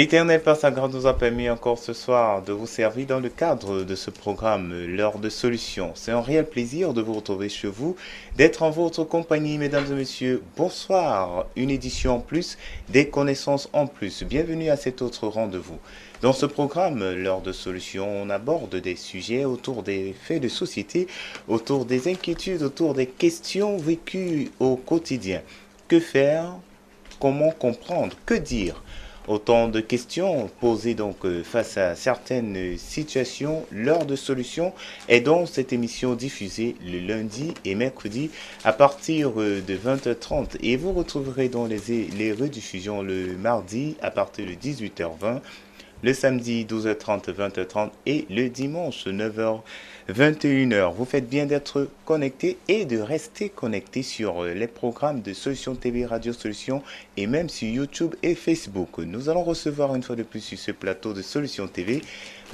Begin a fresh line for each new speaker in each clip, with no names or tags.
L'Éternel par sa grâce nous a permis encore ce soir de vous servir dans le cadre de ce programme L'heure de solution. C'est un réel plaisir de vous retrouver chez vous, d'être en votre compagnie, mesdames et messieurs. Bonsoir, une édition en plus, des connaissances en plus. Bienvenue à cet autre rendez-vous. Dans ce programme, L'heure de solution, on aborde des sujets autour des faits de société, autour des inquiétudes, autour des questions vécues au quotidien. Que faire? Comment comprendre? Que dire? Autant de questions posées donc face à certaines situations, l'heure de solution est donc cette émission diffusée le lundi et mercredi à partir de 20h30 et vous retrouverez dans les rediffusions le mardi à partir de 18h20, le samedi 12h30, 20h30 et le dimanche 9h, 21h. Vous faites bien d'être connecté et de rester connecté sur les programmes de Solution TV, Radio Solution et même sur YouTube et Facebook. Nous allons recevoir une fois de plus sur ce plateau de Solution TV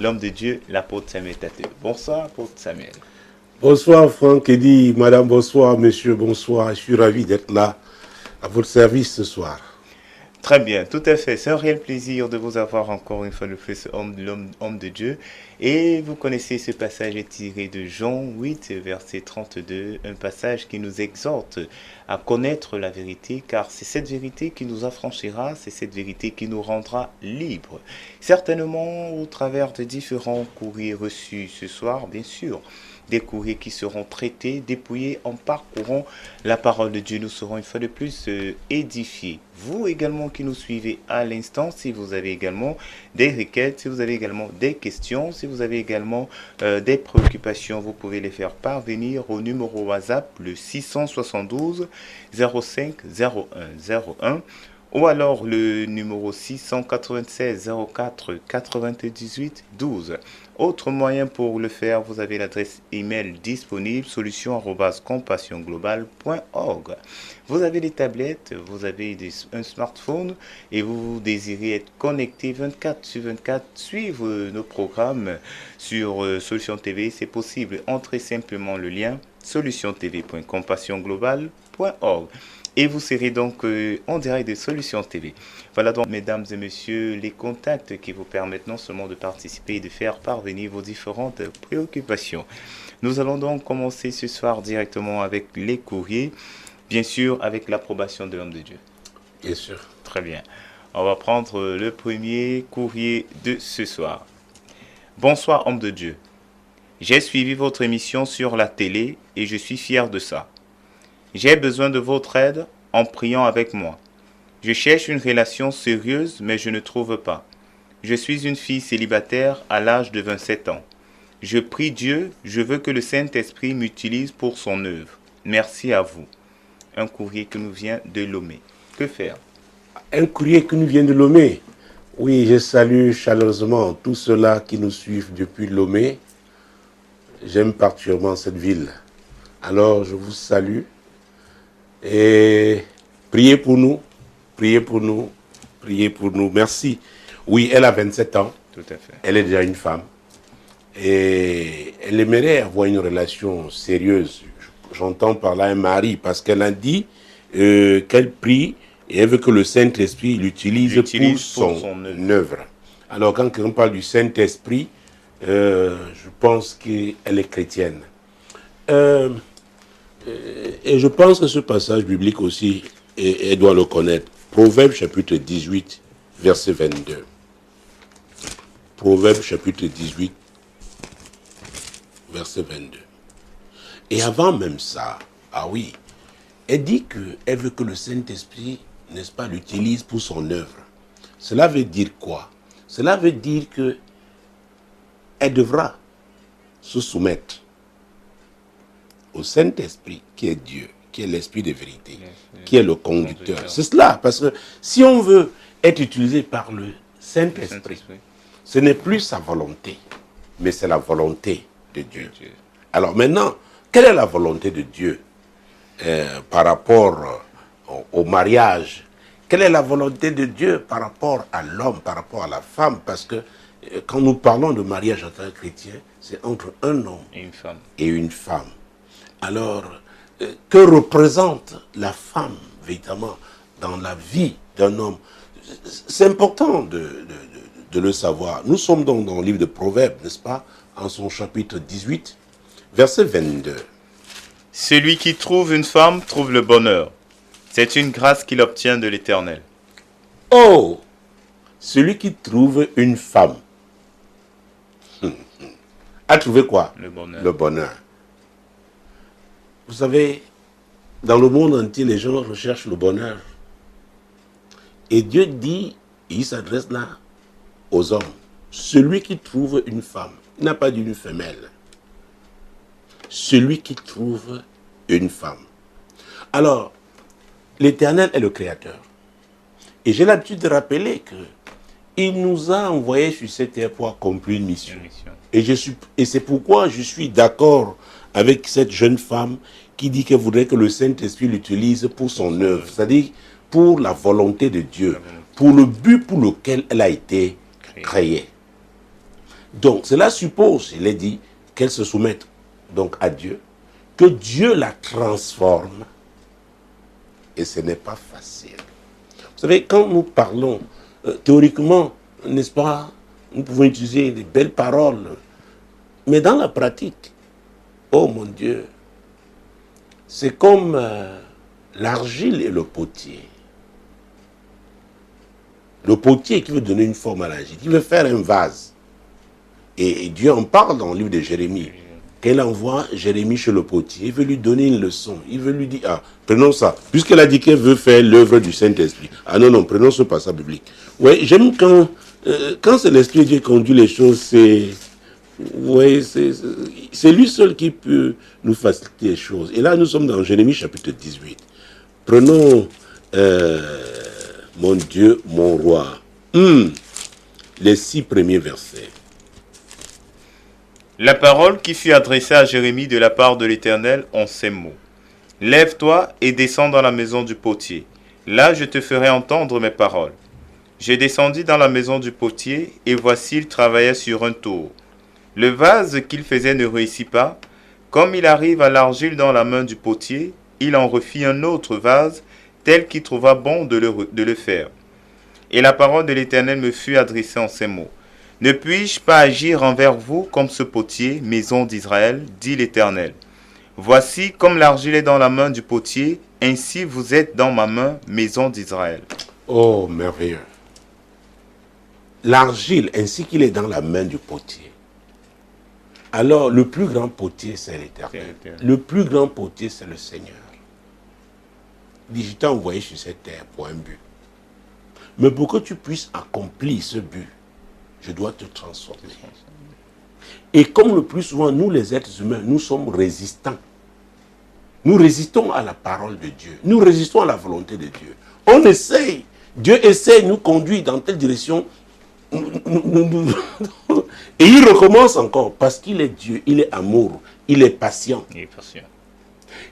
l'homme de Dieu, l'apôtre Samuel Tate. Bonsoir, apôtre Samuel.
Bonsoir Franck Eddy, madame, bonsoir monsieur, bonsoir. Je suis ravi d'être là à votre service ce soir.
Très bien, tout à fait. C'est un réel plaisir de vous avoir encore une fois de plus, homme de Dieu. Et vous connaissez ce passage est tiré de Jean 8, verset 32, un passage qui nous exhorte à connaître la vérité, car c'est cette vérité qui nous affranchira, c'est cette vérité qui nous rendra libres. Certainement, au travers de différents courriers reçus ce soir, bien sûr, des courriers qui seront traités, dépouillés en parcourant la parole de Dieu. Nous serons une fois de plus édifiés. Vous également qui nous suivez à l'instant, si vous avez également des requêtes, si vous avez également des questions, si vous avez également des préoccupations, vous pouvez les faire parvenir au numéro WhatsApp, le 672 05 01 01. Ou alors le numéro 696 04 98 12. Autre moyen pour le faire, vous avez l'adresse email disponible solution@compassionglobal.org. Vous avez des tablettes, vous avez un smartphone et vous désirez être connecté 24 sur 24, suivre nos programmes sur Solution TV, c'est possible. Entrez simplement le lien solutiontv.compassionglobal.org. Et vous serez donc en direct de Solution TV. Voilà donc, mesdames et messieurs, les contacts qui vous permettent non seulement de participer et de faire parvenir vos différentes préoccupations. Nous allons donc commencer ce soir directement avec les courriers, bien sûr avec l'approbation de l'homme de Dieu.
Bien sûr.
Très bien. On va prendre le premier courrier de ce soir. Bonsoir, homme de Dieu. J'ai suivi votre émission sur la télé et je suis fier de ça. J'ai besoin de votre aide en priant avec moi. Je cherche une relation sérieuse, mais je ne trouve pas. Je suis une fille célibataire à l'âge de 27 ans. Je prie Dieu, je veux que le Saint-Esprit m'utilise pour son œuvre. Merci à vous. Un courrier qui nous vient de Lomé. Que faire?
Un courrier qui nous vient de Lomé. Oui, je salue chaleureusement tous ceux-là qui nous suivent depuis Lomé. J'aime particulièrement cette ville. Alors, je vous salue. Et priez pour nous, priez pour nous, priez pour nous. Merci. Oui, elle a 27 ans.
Tout à fait.
Elle est déjà une femme. Et elle aimerait avoir une relation sérieuse. J'entends par là un mari, parce qu'elle a dit qu'elle prie et elle veut que le Saint-Esprit l'utilise pour son œuvre. Alors, quand on parle du Saint-Esprit, je pense qu'elle est chrétienne. Et je pense que ce passage biblique aussi, elle doit le connaître. Proverbe chapitre 18, verset 22. Proverbe chapitre 18, verset 22. Et avant même ça, ah oui, elle dit qu'elle veut que le Saint-Esprit, n'est-ce pas, l'utilise pour son œuvre. Cela veut dire quoi? Cela veut dire que elle devra se soumettre au Saint-Esprit, qui est Dieu, qui est l'Esprit de vérité, qui est le conducteur. C'est cela, parce que si on veut être utilisé par le Saint-Esprit, ce n'est plus sa volonté, mais c'est la volonté de Dieu. Alors maintenant, quelle est la volonté de Dieu par rapport au mariage? Quelle est la volonté de Dieu par rapport à l'homme, par rapport à la femme? Parce que quand nous parlons de mariage en tant que chrétien, c'est entre un homme et une femme. Alors, que représente la femme, véritablement, dans la vie d'un homme? c'est important de le savoir. Nous sommes donc dans le livre de Proverbes, n'est-ce pas, en son chapitre 18, verset 22.
Celui qui trouve une femme trouve le bonheur. C'est une grâce qu'il obtient de l'Éternel.
Oh, celui qui trouve une femme a trouvé quoi?
Le bonheur.
Le bonheur. Vous savez, dans le monde entier, les gens recherchent le bonheur. Et Dieu dit, il s'adresse là aux hommes. Celui qui trouve une femme, il n'a pas dit une femelle. Celui qui trouve une femme. Alors, l'Éternel est le Créateur. Et j'ai l'habitude de rappeler que il nous a envoyés sur cette terre pour accomplir une mission. Et c'est pourquoi je suis d'accord avec cette jeune femme qui dit qu'elle voudrait que le Saint-Esprit l'utilise pour son œuvre, c'est-à-dire pour la volonté de Dieu, pour le but pour lequel elle a été créée. Donc, cela suppose, il est dit, qu'elle se soumette donc à Dieu, que Dieu la transforme. Et ce n'est pas facile. Vous savez, quand nous parlons théoriquement, n'est-ce pas, nous pouvons utiliser des belles paroles, mais dans la pratique, oh mon Dieu, c'est comme l'argile et le potier. Le potier qui veut donner une forme à l'argile, il veut faire un vase. Et Dieu en parle dans le livre de Jérémie. Qu'elle envoie Jérémie chez le potier, il veut lui donner une leçon. Il veut lui dire, ah, prenons ça. Puisqu'elle a dit qu'elle veut faire l'œuvre du Saint-Esprit. Ah non, prenons ce passage biblique. Oui, j'aime quand c'est l'Esprit de Dieu qui conduit les choses, c'est lui seul qui peut nous faciliter les choses. Et là, nous sommes dans Jérémie chapitre 18. Prenons, mon Dieu, mon roi, les 6 premiers versets.
La parole qui fut adressée à Jérémie de la part de l'Éternel en ces mots. Lève-toi et descends dans la maison du potier. Là, je te ferai entendre mes paroles. Je descendis dans la maison du potier, et voici, il travaillait sur un tour. Le vase qu'il faisait ne réussit pas. Comme il arrive à l'argile dans la main du potier, il en refit un autre vase, tel qu'il trouva bon de le faire. Et la parole de l'Éternel me fut adressée en ces mots. Ne puis-je pas agir envers vous comme ce potier, maison d'Israël, dit l'Éternel. Voici, comme l'argile est dans la main du potier, ainsi vous êtes dans ma main, maison d'Israël.
Oh, merveilleux. L'argile, ainsi qu'il est dans la main du potier. Alors, le plus grand potier, c'est l'Éternel. Le plus grand potier, c'est le Seigneur. Il dit, je t'ai envoyé sur cette terre pour un but. Mais pour que tu puisses accomplir ce but, je dois te transformer. Et comme le plus souvent, nous les êtres humains, nous sommes résistants. Nous résistons à la parole de Dieu. Nous résistons à la volonté de Dieu. On essaye. Dieu essaye de nous conduire dans telle direction. Et il recommence encore parce qu'il est Dieu, il est amour, il est patient.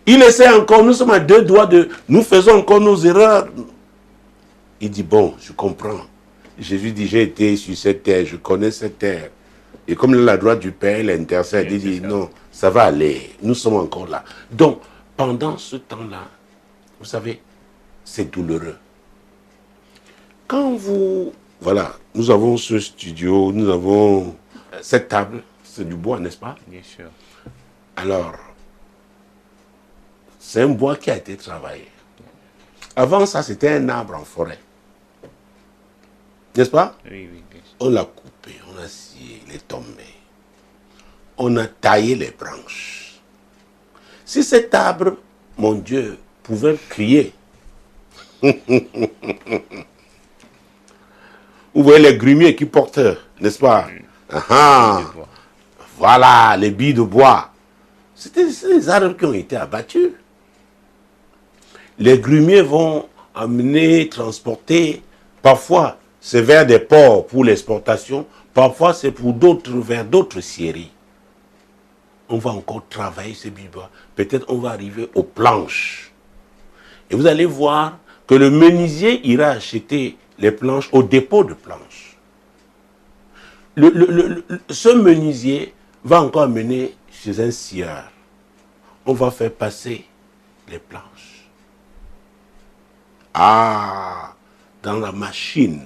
Il essaie encore, nous sommes à 2 doigts de... Nous faisons encore nos erreurs. Il dit, bon, je comprends. Jésus dit, j'ai été sur cette terre, je connais cette terre. Et comme la droite du Père, il intercède, il dit, non, ça va aller, nous sommes encore là. Donc, pendant ce temps-là, vous savez, c'est douloureux. Quand vous... Voilà, nous avons ce studio, nous avons cette table, c'est du bois, n'est-ce pas?
Bien sûr.
Alors, c'est un bois qui a été travaillé. Avant ça, c'était un arbre en forêt. N'est-ce pas?
Oui, oui, bien sûr.
On l'a coupé, on a scié, il est tombé. On a taillé les branches. Si cet arbre, mon Dieu, pouvait crier, vous voyez les grumiers qui portent, n'est-ce pas? Voilà, les billes de bois. C'est des arbres qui ont été abattus. Les grumiers vont amener, transporter, parfois c'est vers des ports pour l'exportation, parfois c'est pour d'autres, vers d'autres scieries. On va encore travailler ces billes de bois. Peut-être on va arriver aux planches. Et vous allez voir que le menuisier ira acheter les planches au dépôt de planches. Ce menuisier va encore amener chez un scieur. On va faire passer les planches. Ah, dans la machine.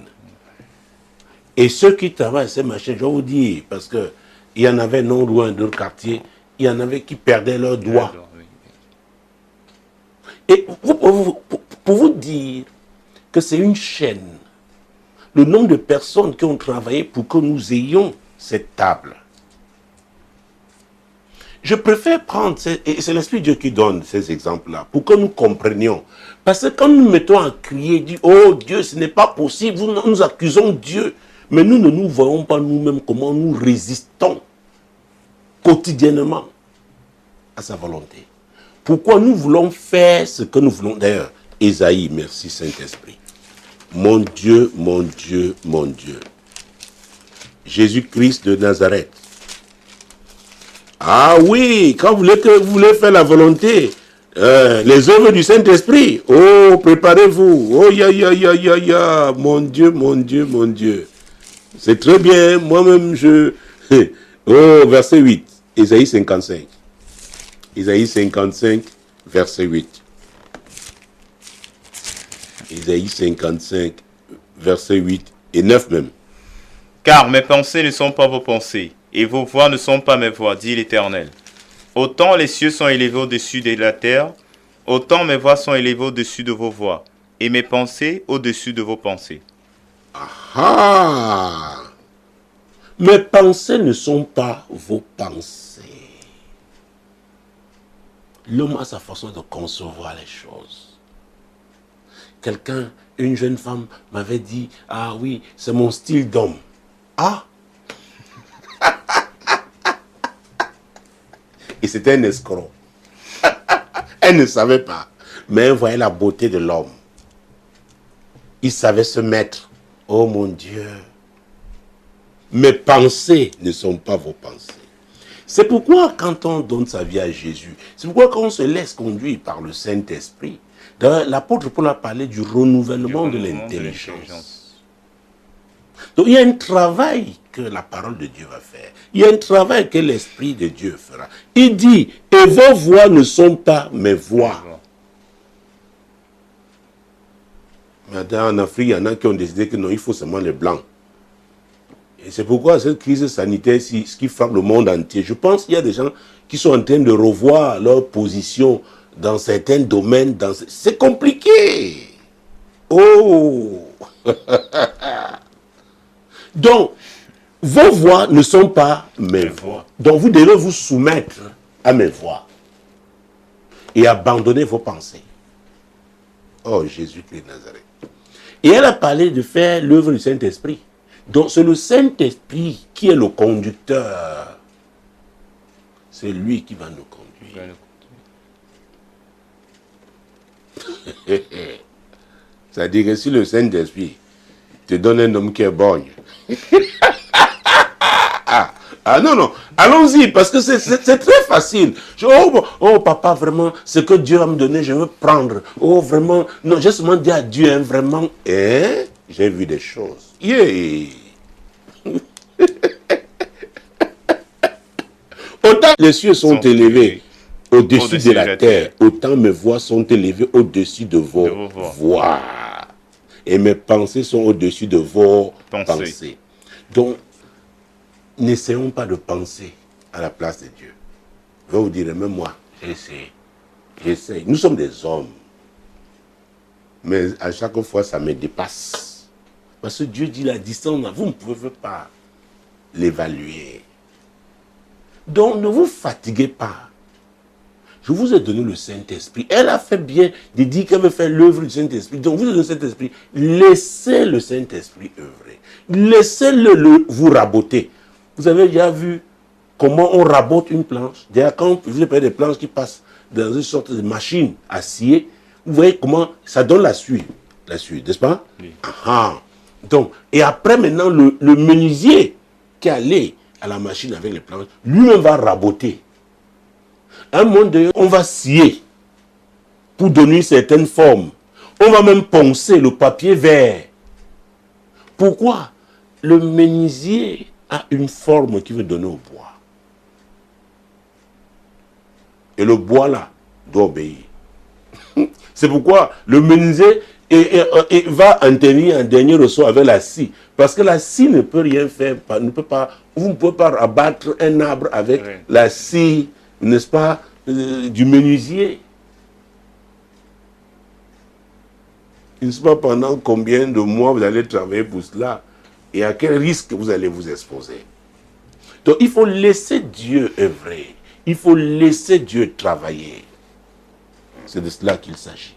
Et ceux qui travaillent ces machines, je vais vous dire, parce qu'il y en avait non loin de leur quartier, il y en avait qui perdaient leurs doigts. Et pour vous dire que c'est une chaîne, le nombre de personnes qui ont travaillé pour que nous ayons cette table. Je préfère prendre, et c'est l'Esprit de Dieu qui donne ces exemples-là, pour que nous comprenions. Parce que quand nous mettons à crier, dit, oh Dieu, ce n'est pas possible, nous accusons Dieu, mais nous ne nous voyons pas nous-mêmes comment nous résistons quotidiennement à sa volonté. Pourquoi nous voulons faire ce que nous voulons. D'ailleurs, Ésaïe, merci Saint-Esprit. Mon Dieu, mon Dieu, mon Dieu. Jésus-Christ de Nazareth. Ah oui, quand vous voulez faire la volonté, les œuvres du Saint-Esprit. Oh, préparez-vous. Oh, ya, mon Dieu, mon Dieu, mon Dieu. C'est très bien, moi-même, Oh, verset 8, Ésaïe 55. Ésaïe 55, verset 8. Ésaïe 55, verset 8 et 9 même.
Car mes pensées ne sont pas vos pensées, et vos voix ne sont pas mes voix, dit l'Éternel. Autant les cieux sont élevés au-dessus de la terre, autant mes voix sont élevées au-dessus de vos voix, et mes pensées au-dessus de vos pensées.
Ah! Mes pensées ne sont pas vos pensées. L'homme a sa façon de concevoir les choses. Quelqu'un, une jeune femme m'avait dit, ah oui, c'est mon style d'homme. Ah! Et c'était un escroc. Elle ne savait pas. Mais elle voyait la beauté de l'homme. Il savait se mettre. Oh mon Dieu. Mes pensées ne sont pas vos pensées. C'est pourquoi quand on donne sa vie à Jésus, c'est pourquoi quand on se laisse conduire par le Saint-Esprit, l'apôtre Paul a parlé du renouvellement de l'intelligence. Donc il y a un travail que la parole de Dieu va faire. Il y a un travail que l'Esprit de Dieu fera. Il dit, et vos voix ne sont pas mes voix. Mais en Afrique, il y en a qui ont décidé que non, il faut seulement les blancs. Et c'est pourquoi cette crise sanitaire, ce qui frappe le monde entier, je pense qu'il y a des gens qui sont en train de revoir leur position dans certains domaines. C'est compliqué. Oh! Donc, vos voix ne sont pas mes voix. Donc, vous devez vous soumettre à mes voix et abandonner vos pensées. Oh, Jésus-Christ de Nazareth. Et elle a parlé de faire l'œuvre du Saint-Esprit. Donc, c'est le Saint-Esprit qui est le conducteur. C'est lui qui va nous conduire. C'est-à-dire que si le Saint-Esprit te donne un homme qui est borgne, ah non, non, allons-y, parce que c'est très facile. Oh, papa, vraiment, ce que Dieu va me donner, je veux prendre. Oh, vraiment, non, j'ai seulement dit à Dieu, hein, vraiment, j'ai vu des choses. Yeah. Autant les cieux sont élevés au-dessus de la terre, autant mes voix sont élevées au-dessus de vos voix. Et mes pensées sont au-dessus de vos pensées. Donc, n'essayons pas de penser à la place de Dieu. Je vais vous dire, même moi, j'essaie. Nous sommes des hommes. Mais à chaque fois, ça me dépasse. Parce que Dieu dit la distance, vous ne pouvez pas l'évaluer. Donc, ne vous fatiguez pas. Je vous ai donné le Saint-Esprit. Elle a fait bien de dire qu'elle veut faire l'œuvre du Saint-Esprit. Donc, vous avez le Saint-Esprit. Laissez le Saint-Esprit œuvrer. Laissez-le vous raboter. Vous avez déjà vu comment on rabote une planche. D'ailleurs, quand vous avez des planches qui passent dans une sorte de machine à scier, vous voyez comment ça donne la suie. La suie, n'est-ce pas? Oui. Donc, et après, maintenant, le menuisier qui est allé à la machine avec les planches, lui-même va raboter. À un moment donné, on va scier pour donner une certaine forme. On va même poncer le papier vert. Pourquoi? Le menuisier a une forme qu'il veut donner au bois. Et le bois là doit obéir. C'est pourquoi le menuisier et va en tenir un dernier ressort avec la scie. Parce que la scie ne peut rien faire, vous ne pouvez pas abattre un arbre avec la scie, n'est-ce pas, du menuisier. Je ne sais pas pendant combien de mois vous allez travailler pour cela et à quel risque vous allez vous exposer. Donc il faut laisser Dieu œuvrer. Il faut laisser Dieu travailler. C'est de cela qu'il s'agit.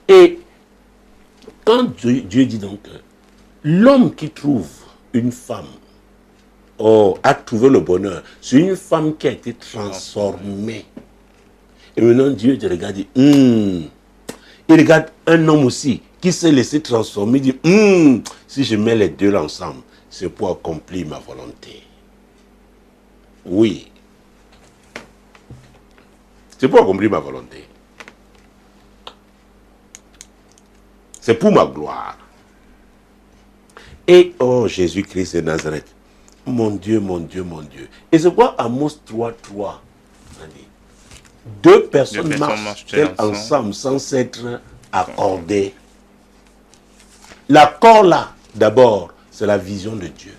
Et quand Dieu dit donc, l'homme qui trouve une femme, a trouvé le bonheur, c'est une femme qui a été transformée. Et maintenant Dieu te regarde et dit, il regarde un homme aussi qui s'est laissé transformer, il dit, si je mets les deux ensemble, c'est pour accomplir ma volonté. Oui. C'est pour accomplir ma volonté. C'est pour ma gloire. Et, oh, Jésus-Christ de Nazareth, mon Dieu, mon Dieu, mon Dieu. Et c'est quoi Amos 3:3 deux personnes marchent-elles ensemble sans s'être accordées. L'accord là, d'abord, c'est la vision de Dieu.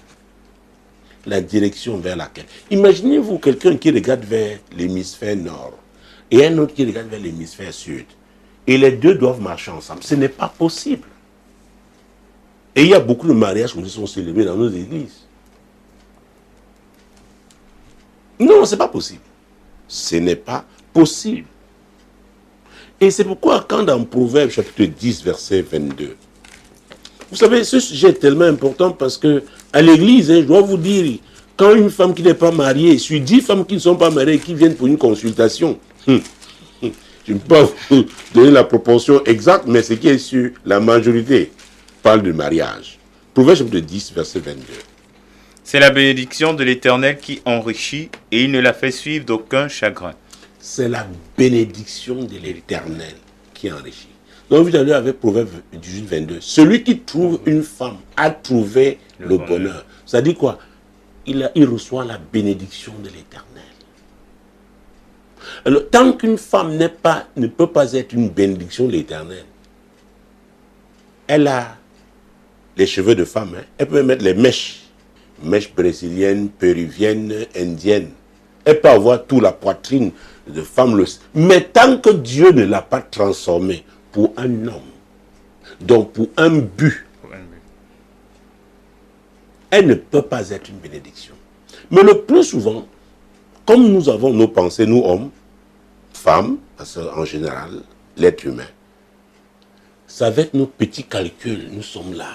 La direction vers laquelle. Imaginez-vous quelqu'un qui regarde vers l'hémisphère nord et un autre qui regarde vers l'hémisphère sud. Et les deux doivent marcher ensemble. Ce n'est pas possible. Et il y a beaucoup de mariages qui sont célébrés dans nos églises. Non, ce n'est pas possible. Ce n'est pas possible. Et c'est pourquoi quand dans Proverbes chapitre 10, verset 22, vous savez, ce sujet est tellement important parce que à l'église, je dois vous dire, quand une femme qui n'est pas mariée, sur 10 femmes qui ne sont pas mariées qui viennent pour une consultation, je ne peux pas vous donner la proportion exacte, mais ce qui est sûr, la majorité parle de mariage. Proverbe chapitre 10, verset 22.
C'est la bénédiction de l'Éternel qui enrichit et il ne la fait suivre d'aucun chagrin.
C'est la bénédiction de l'Éternel qui enrichit. Donc vous allez avec Proverbe 18, 22. Celui qui trouve une femme a trouvé le bonheur. Ça dit quoi? Il reçoit la bénédiction de l'Éternel. Alors, tant qu'une femme ne peut pas être une bénédiction de l'Éternel, elle a les cheveux de femme, elle peut mettre les mèches brésiliennes, péruviennes, indiennes. Elle peut avoir toute la poitrine de femme. Mais tant que Dieu ne l'a pas transformée pour un homme, donc pour un but, elle ne peut pas être une bénédiction. Mais le plus souvent, comme nous avons nos pensées, nous hommes, femmes, parce qu'en général, l'être humain, c'est avec nos petits calculs, nous sommes là,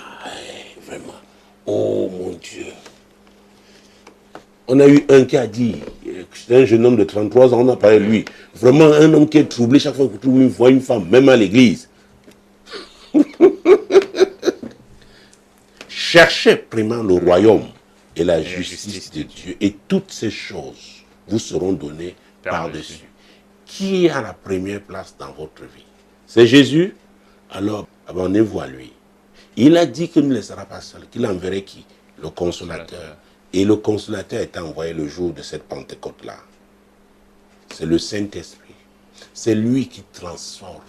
vraiment, oh mon Dieu. On a eu un qui a dit, c'est un jeune homme de 33 ans, on a parlé de lui, vraiment un homme qui est troublé chaque fois qu'il voit une femme, même à l'église. Cherchez premièrement le royaume et la justice de Dieu, et toutes ces choses vous seront données par-dessus. Qui est à la première place dans votre vie? C'est Jésus? Alors abonnez-vous à lui. Il a dit qu'il ne laissera pas seul, qu'il enverrait qui? Le Consolateur. Et le Consolateur est envoyé le jour de cette Pentecôte-là. C'est le Saint-Esprit. C'est lui qui transforme.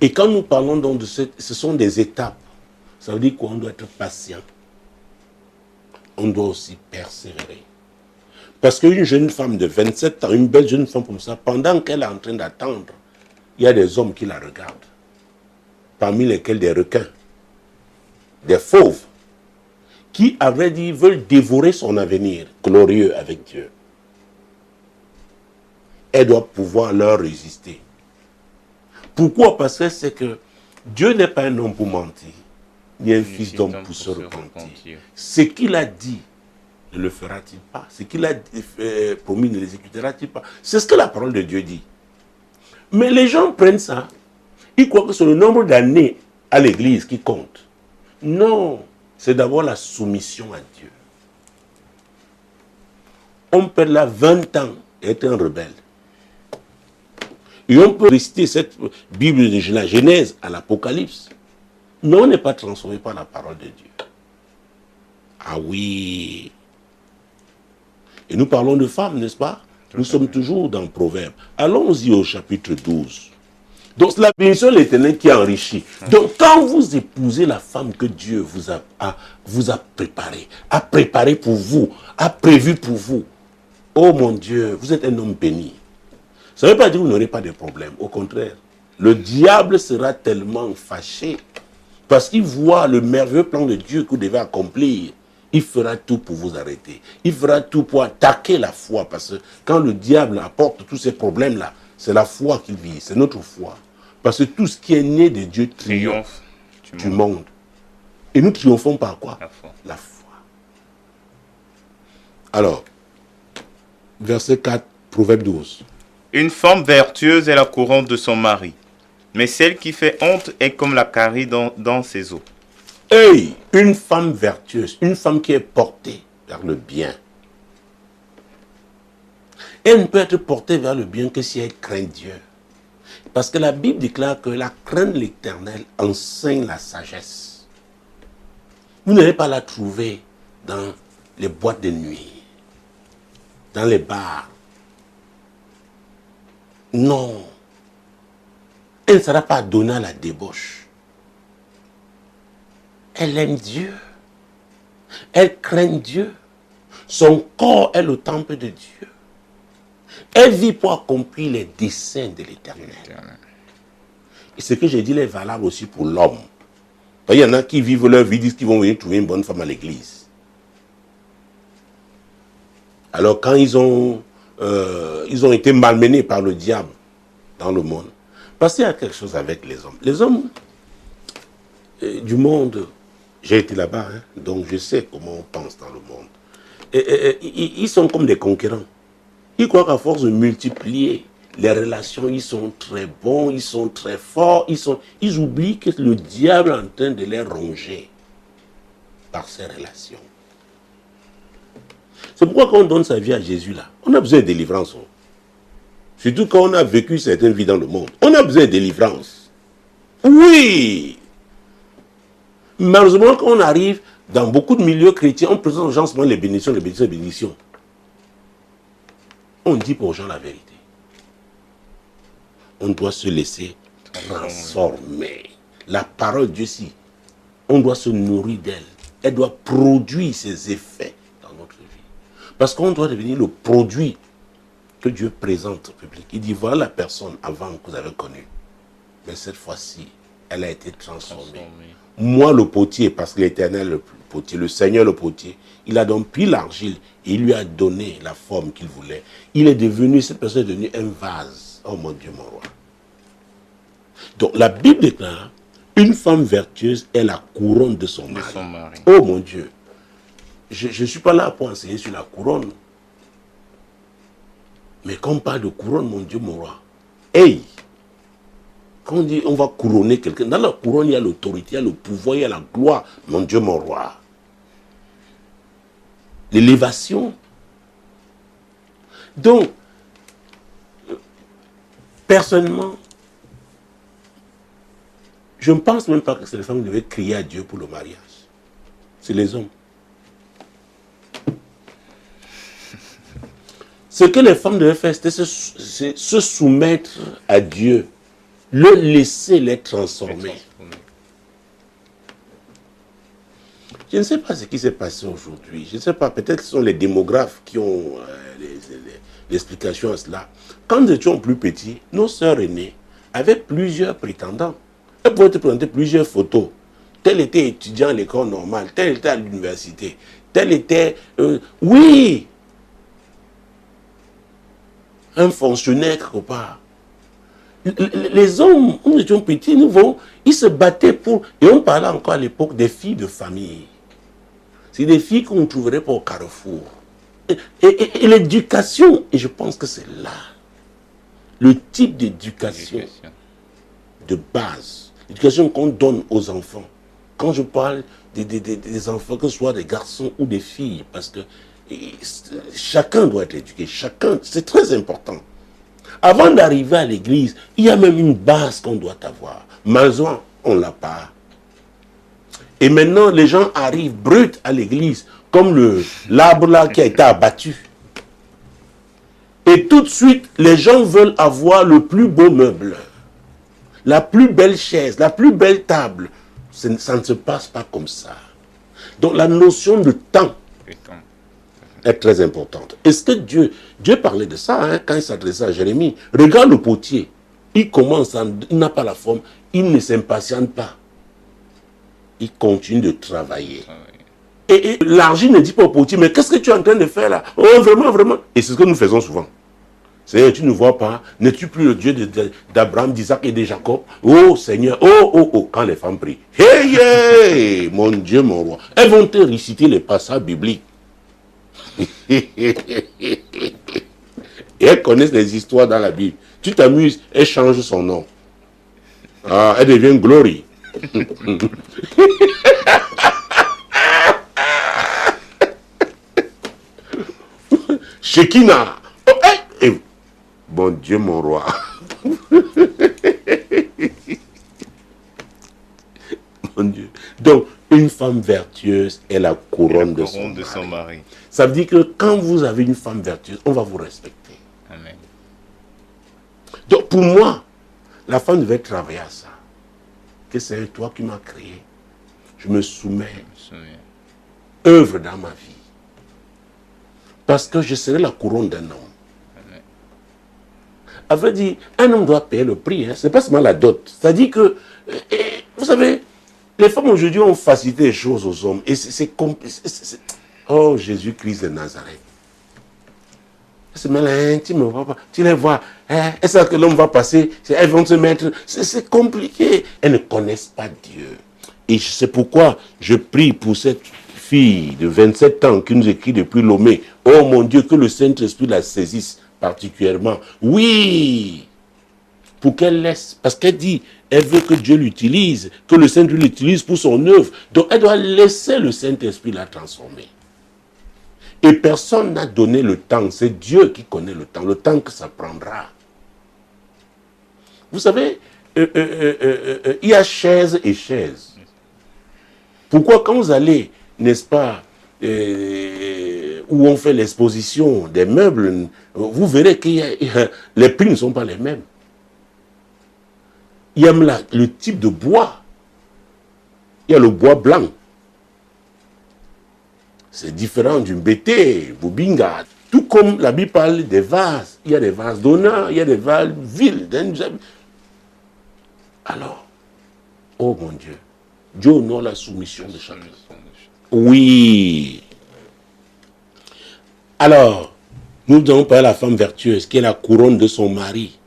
Et quand nous parlons donc de ce sont des étapes. Ça veut dire qu'on doit être patient. On doit aussi persévérer. Parce qu'une jeune femme de 27 ans, une belle jeune femme comme ça, pendant qu'elle est en train d'attendre, il y a des hommes qui la regardent. Parmi lesquels des requins, des fauves, qui, à vrai dire, veulent dévorer son avenir glorieux avec Dieu. Elle doit pouvoir leur résister. Pourquoi? Parce que c'est que Dieu n'est pas un homme pour mentir, ni un fils d'homme pour se repentir. Ce qu'il a dit, ne le fera-t-il pas? Ce qu'il a promis, ne l'exécutera-t-il pas? C'est ce que la parole de Dieu dit. Mais les gens prennent ça, ils croient que c'est le nombre d'années à l'église qui compte. Non, c'est d'abord la soumission à Dieu. On peut là 20 ans et être un rebelle. Et on peut réciter cette Bible de la Genèse à l'Apocalypse. Mais on n'est pas transformé par la parole de Dieu. Ah oui. Et nous parlons de femmes, n'est-ce pas? Nous sommes toujours dans Proverbes. Allons-y au chapitre 12. Donc c'est la bénédiction de l'Éternel qui enrichit. Donc quand vous épousez la femme que Dieu vous a préparée pour vous, a prévu pour vous, oh mon Dieu, vous êtes un homme béni. Ça ne veut pas dire que vous n'aurez pas de problème. Au contraire, le diable sera tellement fâché parce qu'il voit le merveilleux plan de Dieu que vous devez accomplir. Il fera tout pour vous arrêter. Il fera tout pour attaquer la foi. Parce que quand le diable apporte tous ces problèmes-là, c'est la foi qu'il vit. C'est notre foi. Parce que tout ce qui est né de Dieu triomphe du monde. Et nous triomphons par quoi? La foi. Alors, verset 4, Proverbe 12.
Une femme vertueuse est la couronne de son mari, mais celle qui fait honte est comme la carie dans ses os.
Hey, une femme vertueuse, une femme qui est portée vers le bien. Elle ne peut être portée vers le bien que si elle craint Dieu. Parce que la Bible déclare que la crainte de l'Éternel enseigne la sagesse. Vous n'allez pas la trouver dans les boîtes de nuit, dans les bars. Non. Elle ne sera pas donnée à la débauche. Elle aime Dieu. Elle craint Dieu. Son corps est le temple de Dieu. Elle vit pour accomplir les desseins de l'Éternel. Et ce que j'ai dit est valable aussi pour l'homme. Il y en a qui vivent leur vie, disent qu'ils vont venir trouver une bonne femme à l'église. Alors quand ils ont été malmenés par le diable dans le monde, parce qu'il y a quelque chose avec les hommes. Les hommes du monde, j'ai été là-bas, hein, donc je sais comment on pense dans le monde. Ils sont comme des conquérants. Ils croient qu'à force de multiplier les relations, ils sont très bons, ils sont très forts, ils oublient que le diable est en train de les ronger par ces relations. C'est pourquoi quand on donne sa vie à Jésus, là, on a besoin de délivrance. Surtout quand on a vécu certaines vies dans le monde. On a besoin de délivrance. Oui. Malheureusement, quand on arrive dans beaucoup de milieux chrétiens, on présente aux gens seulement les bénédictions, les bénédictions, les bénédictions. On dit pour aux gens la vérité. On doit se laisser transformer. La parole de Dieu, si on doit se nourrir d'elle, elle doit produire ses effets dans notre vie. Parce qu'on doit devenir le produit que Dieu présente au public. Il dit, voilà la personne avant que vous avez connue. Mais cette fois-ci, elle a été transformée. Moi, le potier, parce que l'Éternel, le potier, le Seigneur, le potier, il a donc pris l'argile et il lui a donné la forme qu'il voulait. Il est devenu, cette personne est devenue un vase. Oh mon Dieu, mon roi. Donc, la Bible déclare, une femme vertueuse est la couronne de son mari. Oh mon Dieu. Je ne suis pas là pour enseigner sur la couronne. Mais quand on parle de couronne, mon Dieu, mon roi, hey, quand on dit on va couronner quelqu'un, dans la couronne, il y a l'autorité, il y a le pouvoir, il y a la gloire, mon Dieu, mon roi. L'élévation. Donc, personnellement, je ne pense même pas que c'est les femmes qui devaient crier à Dieu pour le mariage. C'est les hommes. Ce que les femmes devaient faire, c'était se soumettre à Dieu, le laisser les transformer. Je ne sais pas ce qui s'est passé aujourd'hui. Je ne sais pas, peut-être que ce sont les démographes qui ont l'explication à cela. Quand nous étions plus petits, nos sœurs aînées avaient plusieurs prétendants. Elles pouvaient te présenter plusieurs photos. Tel était étudiant à l'école normale, tel était à l'université, tel était... oui, un fonctionnaire quelque part. Les hommes, nous étions petits, ils se battaient pour... Et on parlait encore à l'époque des filles de famille. C'est des filles qu'on ne trouverait pas au carrefour. Et l'éducation, et je pense que c'est là, le type d'éducation de base, l'éducation qu'on donne aux enfants. Quand je parle des enfants, que ce soit des garçons ou des filles, parce que chacun doit être éduqué, chacun, c'est très important. Avant d'arriver à l'église, il y a même une base qu'on doit avoir. Malheureusement, on ne l'a pas. Et maintenant, les gens arrivent bruts à l'église, comme l'arbre là qui a été abattu. Et tout de suite, les gens veulent avoir le plus beau meuble. la plus belle chaise, la plus belle table. Ça ne se passe pas comme ça. Donc la notion de temps est très importante. Est-ce que Dieu parlait de ça hein, quand il s'adressait à Jérémie? Regarde le potier. Il commence, il n'a pas la forme, il ne s'impatiente pas. Il continue de travailler. Et l'argile ne dit pas au potier, mais qu'est-ce que tu es en train de faire là? Oh, vraiment, vraiment. Et c'est ce que nous faisons souvent. Seigneur, tu ne vois pas, n'es-tu plus le Dieu d'Abraham, d'Isaac et de Jacob? Oh Seigneur, oh, quand les femmes prient. Hey, hey, mon Dieu, mon roi. Elles vont te réciter les passages bibliques. Et elles connaissent les histoires dans la Bible. Tu t'amuses, elles changent son nom. Ah, elle devient Glory. Shekinah. Oh, hey. Bon Dieu, mon roi. Mon Dieu. Donc, une femme vertueuse est la couronne de son mari. Ça veut dire que quand vous avez une femme vertueuse, on va vous respecter.
Amen.
Donc, pour moi, la femme devait travailler à ça. Que c'est toi qui m'as créé. Je me soumets. Œuvre dans ma vie. Parce que je serai la couronne d'un homme. À vrai dire, un homme doit payer le prix. Hein. Ce n'est pas seulement la dot. C'est-à-dire que, vous savez, les femmes aujourd'hui ont facilité les choses aux hommes. Et c'est oh, Jésus-Christ de Nazareth. C'est malin, tu me vois pas. Tu les vois. Hein? Est-ce que l'homme va passer? Elles vont se mettre. C'est compliqué. Elles ne connaissent pas Dieu. Et c'est pourquoi je prie pour cette fille de 27 ans qui nous écrit depuis Lomé. Oh mon Dieu, que le Saint-Esprit la saisisse particulièrement. Oui, pour qu'elle laisse, parce qu'elle dit, elle veut que Dieu l'utilise, que le Saint-Esprit l'utilise pour son œuvre. Donc elle doit laisser le Saint-Esprit la transformer. Et personne n'a donné le temps, c'est Dieu qui connaît le temps que ça prendra. Vous savez, il y a chaise et chaise. Pourquoi quand vous allez, n'est-ce pas, où on fait l'exposition des meubles, vous verrez que les prix ne sont pas les mêmes. Il y a le type de bois. Il y a le bois blanc. C'est différent du mbété, bobinga. Tout comme la Bible parle des vases. Il y a des vases d'honneur, il y a des vases vils. Alors, oh mon Dieu, Dieu honore la soumission de chacun. Oui. Alors, nous devons parler de la femme vertueuse qui est la couronne de son mari.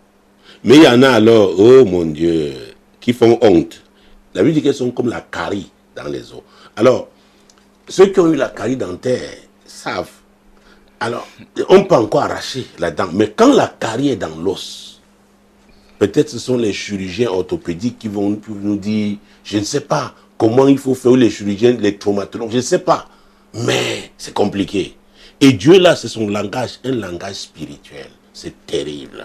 Mais il y en a alors, oh mon Dieu, qui font honte. La Bible dit qu'elles sont comme la carie dans les os. Alors, ceux qui ont eu la carie dentaire savent. Alors, on peut encore arracher la dent. Mais quand la carie est dans l'os, peut-être ce sont les chirurgiens orthopédiques qui vont nous dire, je ne sais pas comment il faut faire, les chirurgiens, les traumatologues, je ne sais pas. Mais c'est compliqué. Et Dieu là, c'est son langage, un langage spirituel. C'est terrible.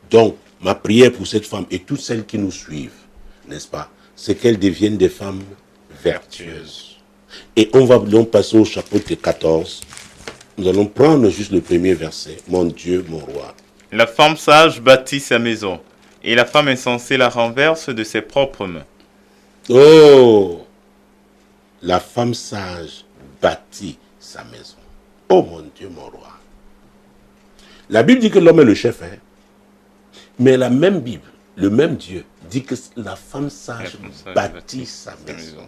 Donc, ma prière pour cette femme et toutes celles qui nous suivent, n'est-ce pas, c'est qu'elles deviennent des femmes vertueuses. Et on va donc passer au chapitre 14. Nous allons prendre juste le premier verset. Mon Dieu, mon roi.
La femme sage bâtit sa maison, et la femme insensée la renverse de ses propres mains.
Oh! La femme sage bâtit sa maison. Oh mon Dieu, mon roi. La Bible dit que l'homme est le chef, hein? Mais la même Bible, le même Dieu, dit que la femme sage bâtit sa maison.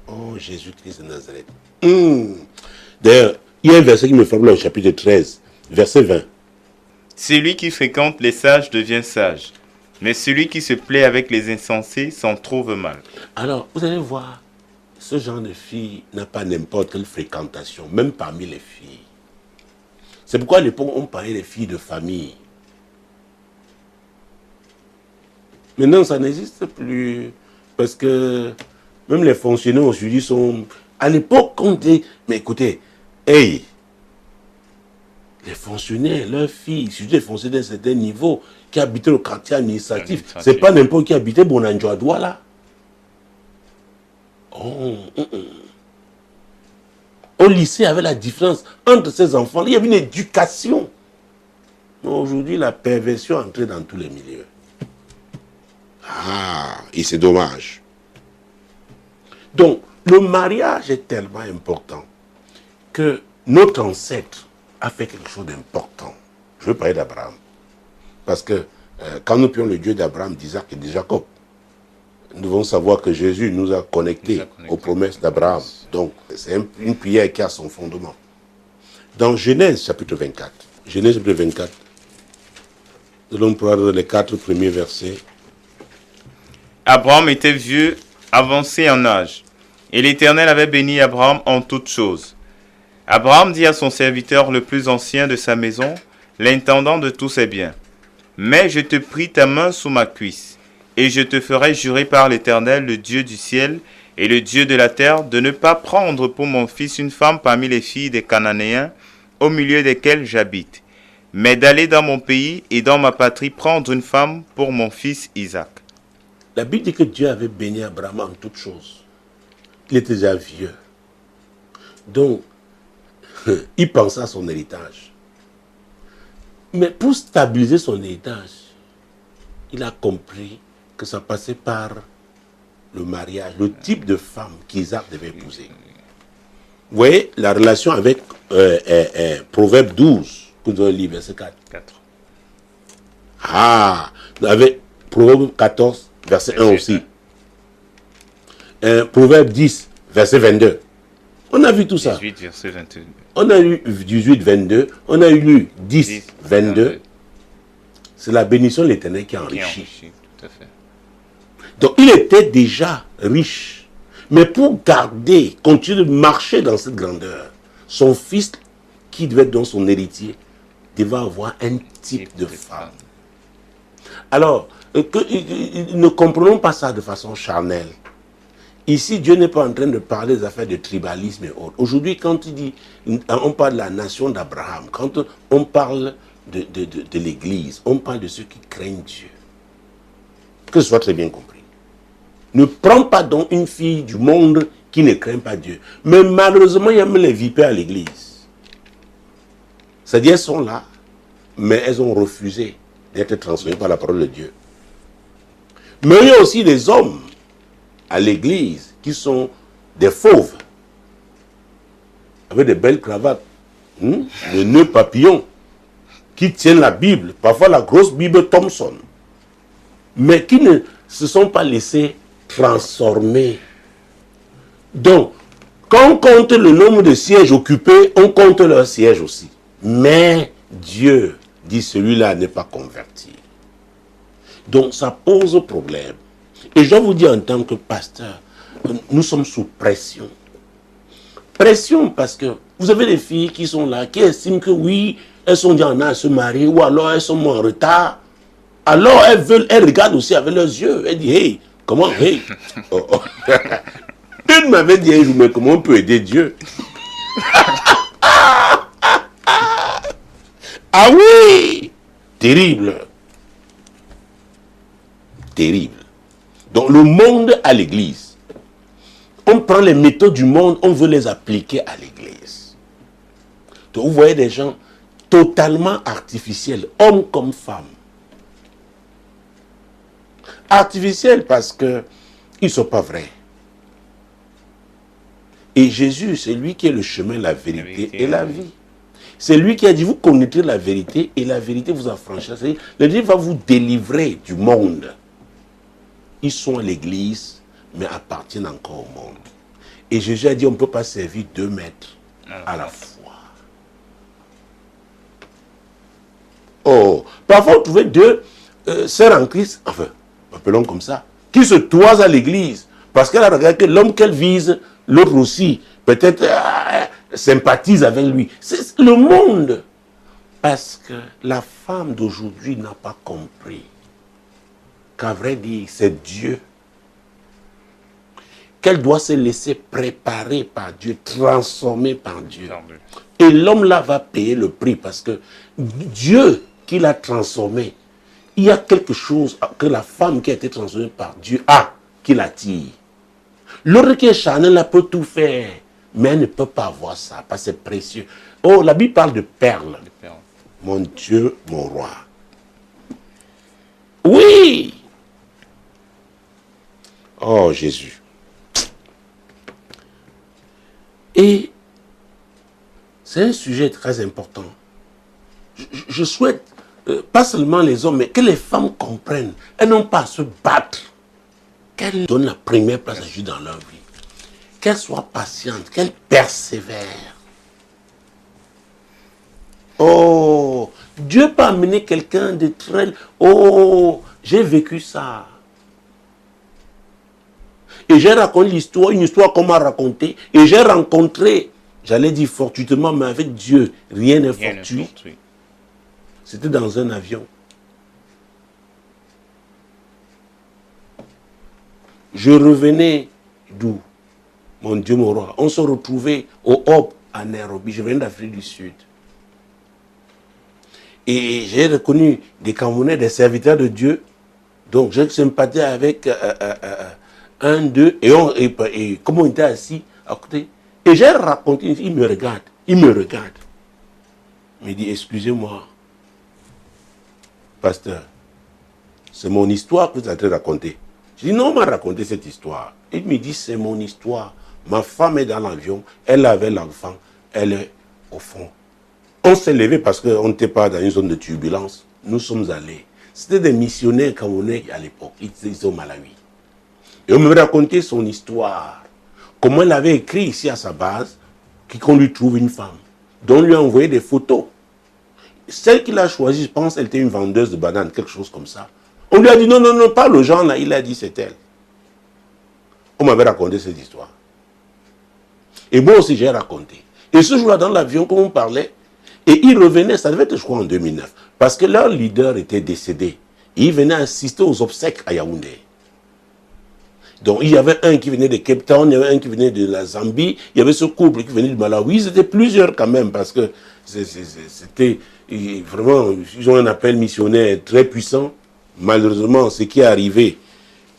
Oh, Jésus-Christ de Nazareth. D'ailleurs, il y a un verset qui me frappe là au chapitre 13, verset 20.
Celui qui fréquente les sages devient sage, mais celui qui se plaît avec les insensés s'en trouve mal.
Alors, vous allez voir, ce genre de fille n'a pas n'importe quelle fréquentation, même parmi les filles. C'est pourquoi à l'époque, on parlait des filles de famille. Maintenant, ça n'existe plus. Parce que même les fonctionnaires aujourd'hui sont... À l'époque, on dit... Mais écoutez, hey, les fonctionnaires, leurs filles, surtout les fonctionnaires d'un certain niveau, qui habitaient le quartier administratif, c'est pas n'importe qui habitait Bonanjoadoua là. Au lycée, il y avait la différence entre ces enfants. Il y avait une éducation. Mais aujourd'hui, la perversion est entrée dans tous les milieux. Ah, et c'est dommage. Donc, le mariage est tellement important que notre ancêtre a fait quelque chose d'important. Je veux parler d'Abraham. Parce que quand nous prions le Dieu d'Abraham, d'Isaac et de Jacob, nous devons savoir que Jésus nous a connectés aux promesses d'Abraham. Donc, c'est une prière qui a son fondement. Dans Genèse chapitre 24, Genèse chapitre 24, nous allons prendre les 4 premiers versets.
Abraham était vieux, avancé en âge, et l'Éternel avait béni Abraham en toutes choses. Abraham dit à son serviteur le plus ancien de sa maison, l'intendant de tous ses biens, « Mais je te prie ta main sous ma cuisse, et je te ferai jurer par l'Éternel, le Dieu du ciel et le Dieu de la terre, de ne pas prendre pour mon fils une femme parmi les filles des Cananéens, au milieu desquels j'habite, mais d'aller dans mon pays et dans ma patrie prendre une femme pour mon fils Isaac. »
La Bible dit que Dieu avait béni Abraham en toutes choses. Il était déjà vieux. Donc, il pensait à son héritage. Mais pour stabiliser son héritage, il a compris que ça passait par le mariage, le type de femme qu'Isaac devait épouser. Vous voyez la relation avec Proverbe 12, que nous avons lu, verset 4. Ah, avec Proverbe 14, verset 1 aussi. Proverbe 10, verset 22. On a vu tout ça.
18, verset 22.
On a eu 18, 22. On a eu lu 10, 22. C'est la bénédiction de l'Éternel qui a enrichi.
Tout à fait.
Donc il était déjà riche. Mais pour garder, continuer de marcher dans cette grandeur, son fils, qui devait être dans son héritier, devait avoir un type de femme. Alors, ne comprenons pas ça de façon charnelle. Ici, Dieu n'est pas en train de parler des affaires de tribalisme et autres. Aujourd'hui, quand on parle de la nation d'Abraham, quand on parle de l'Église, on parle de ceux qui craignent Dieu. Que ce soit très bien compris. Ne prends pas donc une fille du monde qui ne craint pas Dieu. Mais malheureusement, il y a même les vipères à l'Église. C'est-à-dire, elles sont là, mais elles ont refusé d'être transformées par la parole de Dieu. Mais il y a aussi des hommes à l'église qui sont des fauves, avec des belles cravates, des nœuds papillons, qui tiennent la Bible, parfois la grosse Bible Thompson, mais qui ne se sont pas laissés transformer. Donc, quand on compte le nombre de sièges occupés, on compte leurs sièges aussi. Mais Dieu dit celui-là n'est pas converti. Donc ça pose problème. Et je dois vous dire en tant que pasteur, nous sommes sous pression. Pression parce que vous avez des filles qui sont là, qui estiment que oui, elles sont déjà en âge de se marier, ou alors elles sont en retard. Alors elles regardent aussi avec leurs yeux. Elles disent, hey, comment, hey. Oh, oh. Une m'avait dit un jour, mais comment on peut aider Dieu? Ah oui! Terrible. Terrible. Donc le monde à l'église. On prend les méthodes du monde, on veut les appliquer à l'église. Donc vous voyez des gens totalement artificiels, hommes comme femmes. Artificiels parce qu'ils ne sont pas vrais. Et Jésus, c'est lui qui est le chemin, la vérité et la vie. C'est lui qui a dit, vous connaîtrez la vérité et la vérité vous affranchira. Le Dieu va vous délivrer du monde. Ils sont à l'église, mais appartiennent encore au monde. Et Jésus a dit, on ne peut pas servir 2 maîtres à la fois. Oh, parfois vous trouvez 2 sœurs en Christ, enfin, appelons comme ça, qui se toisent à l'église, parce qu'elle a regardé que l'homme qu'elle vise, l'autre aussi, peut-être sympathise avec lui. C'est le monde. Parce que la femme d'aujourd'hui n'a pas compris qu'à vrai dire, c'est Dieu. Qu'elle doit se laisser préparer par Dieu, transformer par Dieu. Et l'homme là va payer le prix parce que Dieu qui l'a transformé, il y a quelque chose que la femme qui a été transformée par Dieu a, qui l'attire. L'autre qui est charnel, elle peut tout faire, mais elle ne peut pas avoir ça, parce que c'est précieux. Oh, la Bible parle de perles. Mon Dieu, mon roi. Oui. Oh Jésus. Et c'est un sujet très important. Je souhaite, pas seulement les hommes, mais que les femmes comprennent. Elles n'ont pas à se battre. Qu'elles donnent la première place à Dieu dans leur vie. Qu'elles soient patientes, qu'elles persévèrent. Oh, Dieu peut amener quelqu'un de très... Oh, j'ai vécu ça. Et j'ai raconté l'histoire, une histoire qu'on m'a racontée. Et j'ai rencontré, j'allais dire fortuitement, mais avec Dieu, rien n'est fortuit. C'était dans un avion. Je revenais d'où? Mon Dieu, mon roi. On se retrouvait au Hop, à Nairobi. Je venais d'Afrique du Sud. Et j'ai reconnu des Camerounais, des serviteurs de Dieu. Donc j'ai sympathisé avec un d'eux. Et comme on était assis à côté. Et j'ai raconté, il me regarde. Il me regarde. Il me dit, excusez-moi, pasteur, c'est mon histoire que vous êtes en train de raconter. Je dis, non, on m'a raconté cette histoire. Il me dit, c'est mon histoire. Ma femme est dans l'avion, elle avait l'enfant, elle est au fond. On s'est levé parce qu'on n'était pas dans une zone de turbulence. Nous sommes allés. C'était des missionnaires camerounais à l'époque. Ils étaient au Malawi. Et on me racontait son histoire. Comment elle avait écrit ici à sa base qu'on lui trouve une femme. Donc on lui a envoyé des photos. Celle qu'il a choisie, je pense, elle était une vendeuse de bananes, quelque chose comme ça. On lui a dit non, non, non, pas le genre là. Il a dit c'est elle. On m'avait raconté cette histoire. Et moi aussi, j'ai raconté. Et ce jour-là, dans l'avion, comme on parlait, et ils revenaient, ça devait être, je crois, en 2009, parce que leur leader était décédé. Et ils venaient assister aux obsèques à Yaoundé. Donc, il y avait un qui venait de Cape Town, il y avait un qui venait de la Zambie, il y avait ce couple qui venait du Malawi. Ils étaient plusieurs quand même, parce que c'était vraiment, ils ont un appel missionnaire très puissant. Malheureusement, ce qui est arrivé,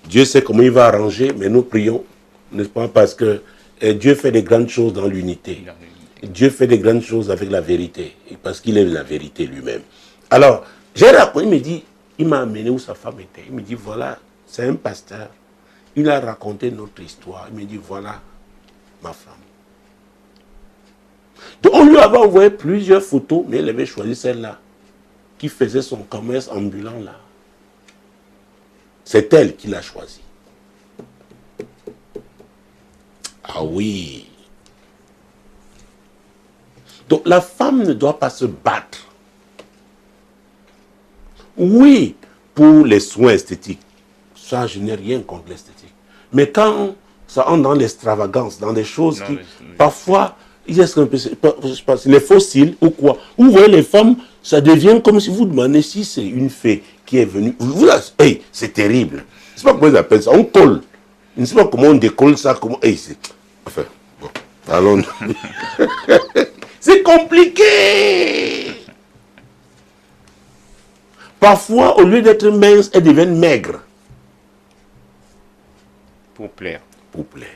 Dieu sait comment il va arranger, mais nous prions, n'est-ce pas, parce que Dieu fait des grandes choses dans l'unité. Dieu fait des grandes choses avec la vérité, parce qu'il est la vérité lui-même. Alors, j'ai raconté, il me dit, il m'a amené où sa femme était. Il me dit, voilà, c'est un pasteur. Il a raconté notre histoire. Il me dit, voilà ma femme. Donc, on lui avait envoyé plusieurs photos, mais il avait choisi celle-là, qui faisait son commerce ambulant là. C'est elle qui l'a choisi. Ah oui. Donc la femme ne doit pas se battre. Oui, pour les soins esthétiques. Ça, je n'ai rien contre l'esthétique. Mais quand ça entre dans l'extravagance, dans des choses qui, parfois, il y a ce qu'on peut, je sais pas, les fossiles ou quoi. Vous voyez les femmes, ça devient comme si vous demandez si c'est une fée qui est venue. Hey, c'est terrible. Je ne sais pas comment ils appellent ça. On colle. Je ne sais pas comment on décolle ça. Comment, hey, enfin, bon, allons. C'est compliqué. Parfois, au lieu d'être mince, elles deviennent maigres.
Pour plaire.
Pour plaire.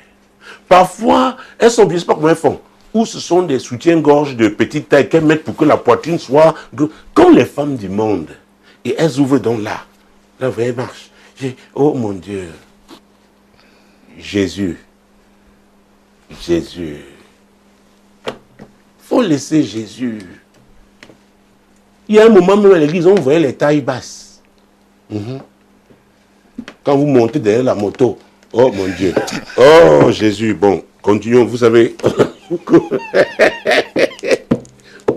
Parfois, elles sont, je ne sais pas comment elles font. Ou ce sont des soutiens-gorge de petite taille qu'elles mettent pour que la poitrine soit comme les femmes du monde. Et elles ouvrent donc là. La vraie marche. Oh mon Dieu. Jésus. Jésus. Il faut laisser Jésus. Il y a un moment même à l'église, on voyait les tailles basses. Quand vous montez derrière la moto, oh mon Dieu. Oh Jésus, bon, continuons, vous savez.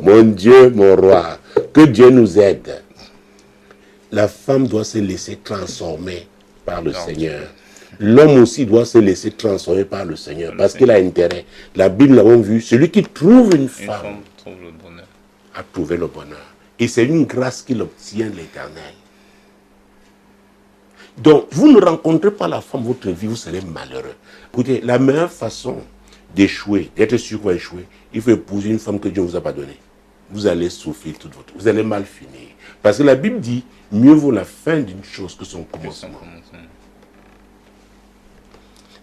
Mon Dieu, mon roi, que Dieu nous aide. La femme doit se laisser transformer par le Seigneur. L'homme aussi doit se laisser transformer par le Seigneur, parce qu'il a intérêt. La Bible, nous l'avons vu, celui qui trouve une femme
trouve le bonheur.
A trouvé le bonheur. Et c'est une grâce qu'il obtient de l'Éternel. Donc, vous ne rencontrez pas la femme de votre vie, vous serez malheureux. Écoutez, la meilleure façon d'échouer, d'être sûr qu'on va échouer, il faut épouser une femme que Dieu ne vous a pas donnée. Vous allez souffrir toute votre vie. Vous allez mal finir. Parce que la Bible dit, mieux vaut la fin d'une chose que son commencement.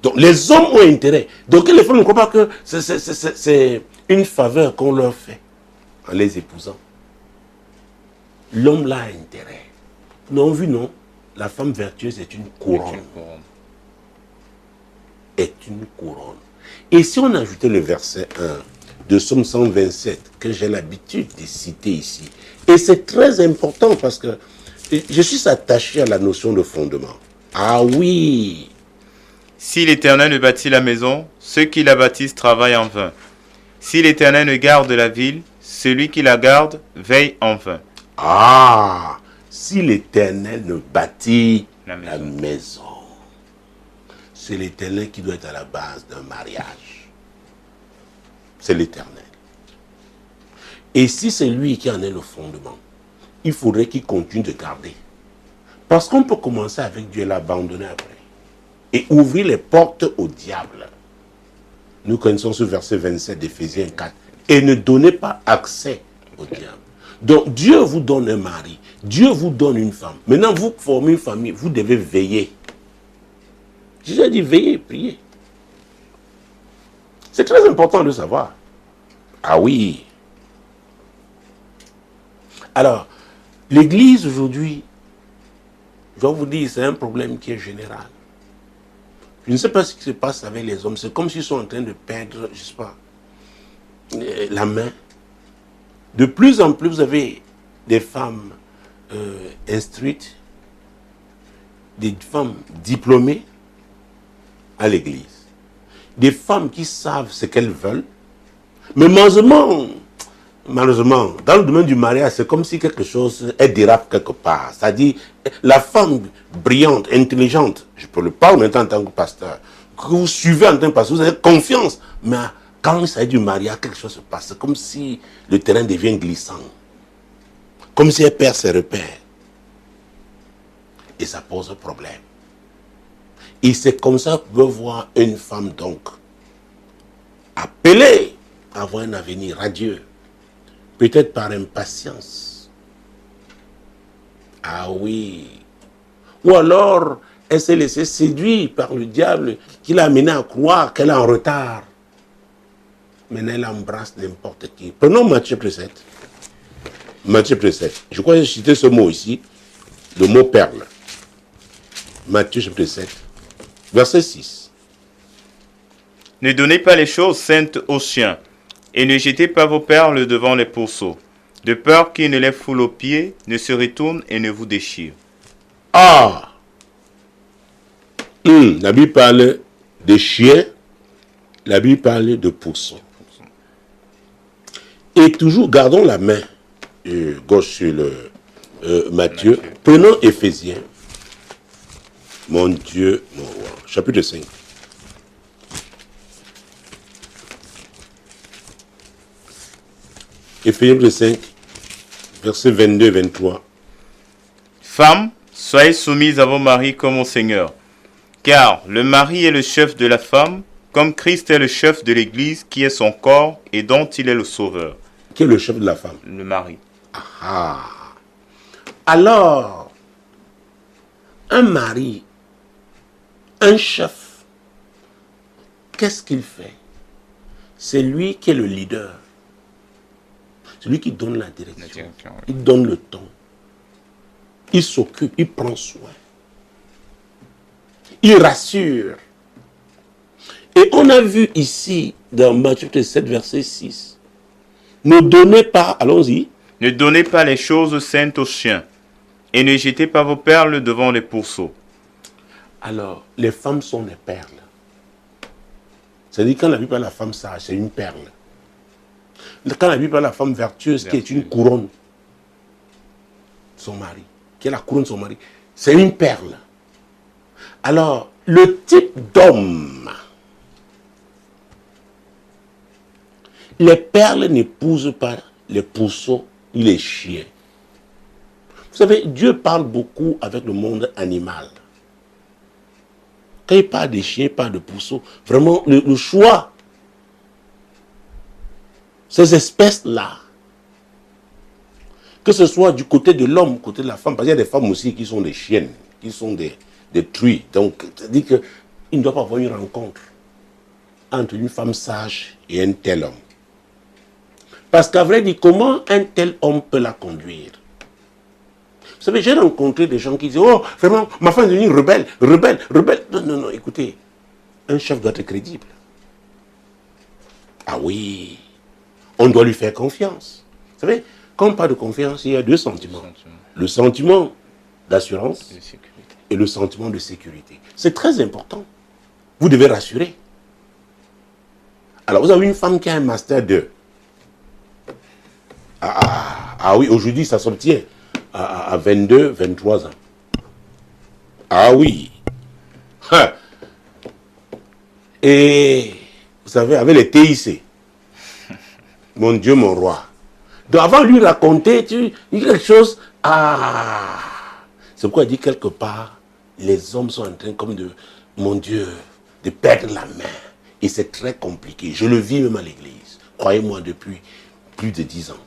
Donc, les hommes ont intérêt. Donc, les femmes ne croient pas que c'est une faveur qu'on leur fait en les épousant. L'homme là a intérêt. Non, vu non, la femme vertueuse est une couronne. est une couronne. Et si on ajoutait le verset 1 de Psaume 127, que j'ai l'habitude de citer ici, et c'est très important parce que je suis attaché à la notion de fondement. Ah oui!
Si l'Éternel ne bâtit la maison, ceux qui la bâtissent travaillent en vain. Si l'Éternel ne garde la ville, celui qui la garde veille en vain.
Ah! Si l'Éternel ne bâtit la maison, c'est l'Éternel qui doit être à la base d'un mariage. C'est l'Éternel. Et si c'est lui qui en est le fondement, il faudrait qu'il continue de garder. Parce qu'on peut commencer avec Dieu et l'abandonner après. Et ouvrir les portes au diable. Nous connaissons ce verset 27 d'Éphésiens 4. Et ne donnez pas accès au diable. Donc Dieu vous donne un mari. Dieu vous donne une femme. Maintenant, vous formez une famille. Vous devez veiller. J'ai dit veiller, prier. C'est très important de savoir. Ah oui. Alors, l'Église aujourd'hui, je dois vous dire, c'est un problème qui est général. Je ne sais pas ce qui se passe avec les hommes. C'est comme s'ils sont en train de perdre, je ne sais pas, la main. De plus en plus, vous avez des femmes instruites, des femmes diplômées à l'église. Des femmes qui savent ce qu'elles veulent. Mais malheureusement, dans le domaine du mariage, c'est comme si quelque chose dérape quelque part. C'est-à-dire, la femme brillante, intelligente, je peux le parler maintenant en tant que pasteur, que vous suivez en tant que pasteur, vous avez confiance. Mais quand il s'agit du mariage, quelque chose se passe. C'est comme si le terrain devient glissant. Comme si elle perd ses repères. Et ça pose un problème. Et c'est comme ça qu'on peut voir une femme donc appelée à avoir un avenir radieux. Peut-être par impatience. Ah oui. Ou alors, elle s'est laissée séduire par le diable qui l'a amenée à croire qu'elle est en retard. Maintenant, elle embrasse n'importe qui. Prenons Matthieu 7. Matthieu 7. Je crois que j'ai cité ce mot ici. Le mot perle. Matthieu 7. Verset 6.
Ne donnez pas les choses saintes aux chiens, et ne jetez pas vos perles devant les pourceaux, de peur qu'ils ne les foulent aux pieds, ne se retournent et ne vous déchirent.
Ah! La Bible parle de chiens, la Bible parle de pourceaux. Et toujours gardons la main gauche sur le Matthieu. Prenons Éphésiens. Mon Dieu, mon roi. Chapitre 5. Éphésiens 5, versets 22 et 23.
Femmes, soyez soumises à vos maris comme au Seigneur. Car le mari est le chef de la femme, comme Christ est le chef de l'Église, qui est son corps et dont il est le sauveur.
Qui est le chef de la femme?
Le mari.
Ah. Alors, un mari, un chef, qu'est-ce qu'il fait? C'est lui qui est le leader. C'est lui qui donne la direction. Oui. Il donne le ton. Il s'occupe, il prend soin. Il rassure. Et on a vu ici, dans Matthieu 7, verset 6, ne donnez pas, allons-y.
Ne donnez pas les choses saintes aux chiens, et ne jetez pas vos perles devant les pourceaux.
Alors, les femmes sont des perles. C'est-à-dire, quand la Bible parle de la femme sage, c'est une perle. Quand la Bible parle de la femme vertueuse, qui est une couronne, son mari, qui est la couronne de son mari, c'est une perle. Alors, le type d'homme, les perles n'épousent pas les pourceaux ni les chiens. Vous savez, Dieu parle beaucoup avec le monde animal. Quand il parle des chiens, il parle de pourceaux. Vraiment, le choix, ces espèces-là, que ce soit du côté de l'homme, côté de la femme, parce qu'il y a des femmes aussi qui sont des chiennes, qui sont des truies. Donc, c'est-à-dire qu'il ne doit pas avoir une rencontre entre une femme sage et un tel homme. Parce qu'à vrai dire, comment un tel homme peut la conduire? Vous savez, j'ai rencontré des gens qui disent, oh, vraiment, ma femme est devenue rebelle. Non, écoutez. Un chef doit être crédible. Ah oui, on doit lui faire confiance. Vous savez, quand on parle de confiance, il y a deux sentiments. Le sentiment d'assurance et le sentiment de sécurité. C'est très important. Vous devez rassurer. Alors, vous avez une femme qui a un master 2. Ah oui, aujourd'hui, ça s'obtient à 22, 23 ans. Ah oui. Et vous savez, avec les TIC, mon Dieu, mon roi. Donc avant de lui raconter, tu dis quelque chose. Ah, c'est pourquoi il dit quelque part, les hommes sont en train comme de, mon Dieu, de perdre la main. Et c'est très compliqué. Je le vis même à l'église. Croyez-moi, depuis plus de 10 ans.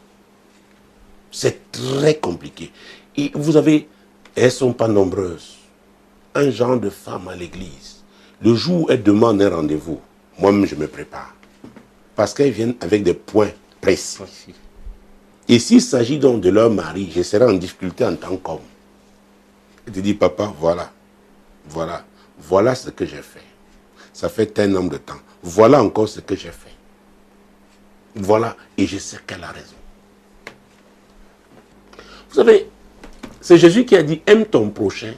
C'est très compliqué. Et vous avez, elles ne sont pas nombreuses. Un genre de femme à l'église. Le jour où elles demandent un rendez-vous, moi-même je me prépare. Parce qu'elles viennent avec des points précis. Et s'il s'agit donc de leur mari, je serai en difficulté en tant qu'homme. Elle te dit, papa, voilà ce que j'ai fait. Ça fait un nombre de temps. Voilà encore ce que j'ai fait. Voilà, et je sais qu'elle a raison. Vous savez, c'est Jésus qui a dit, aime ton prochain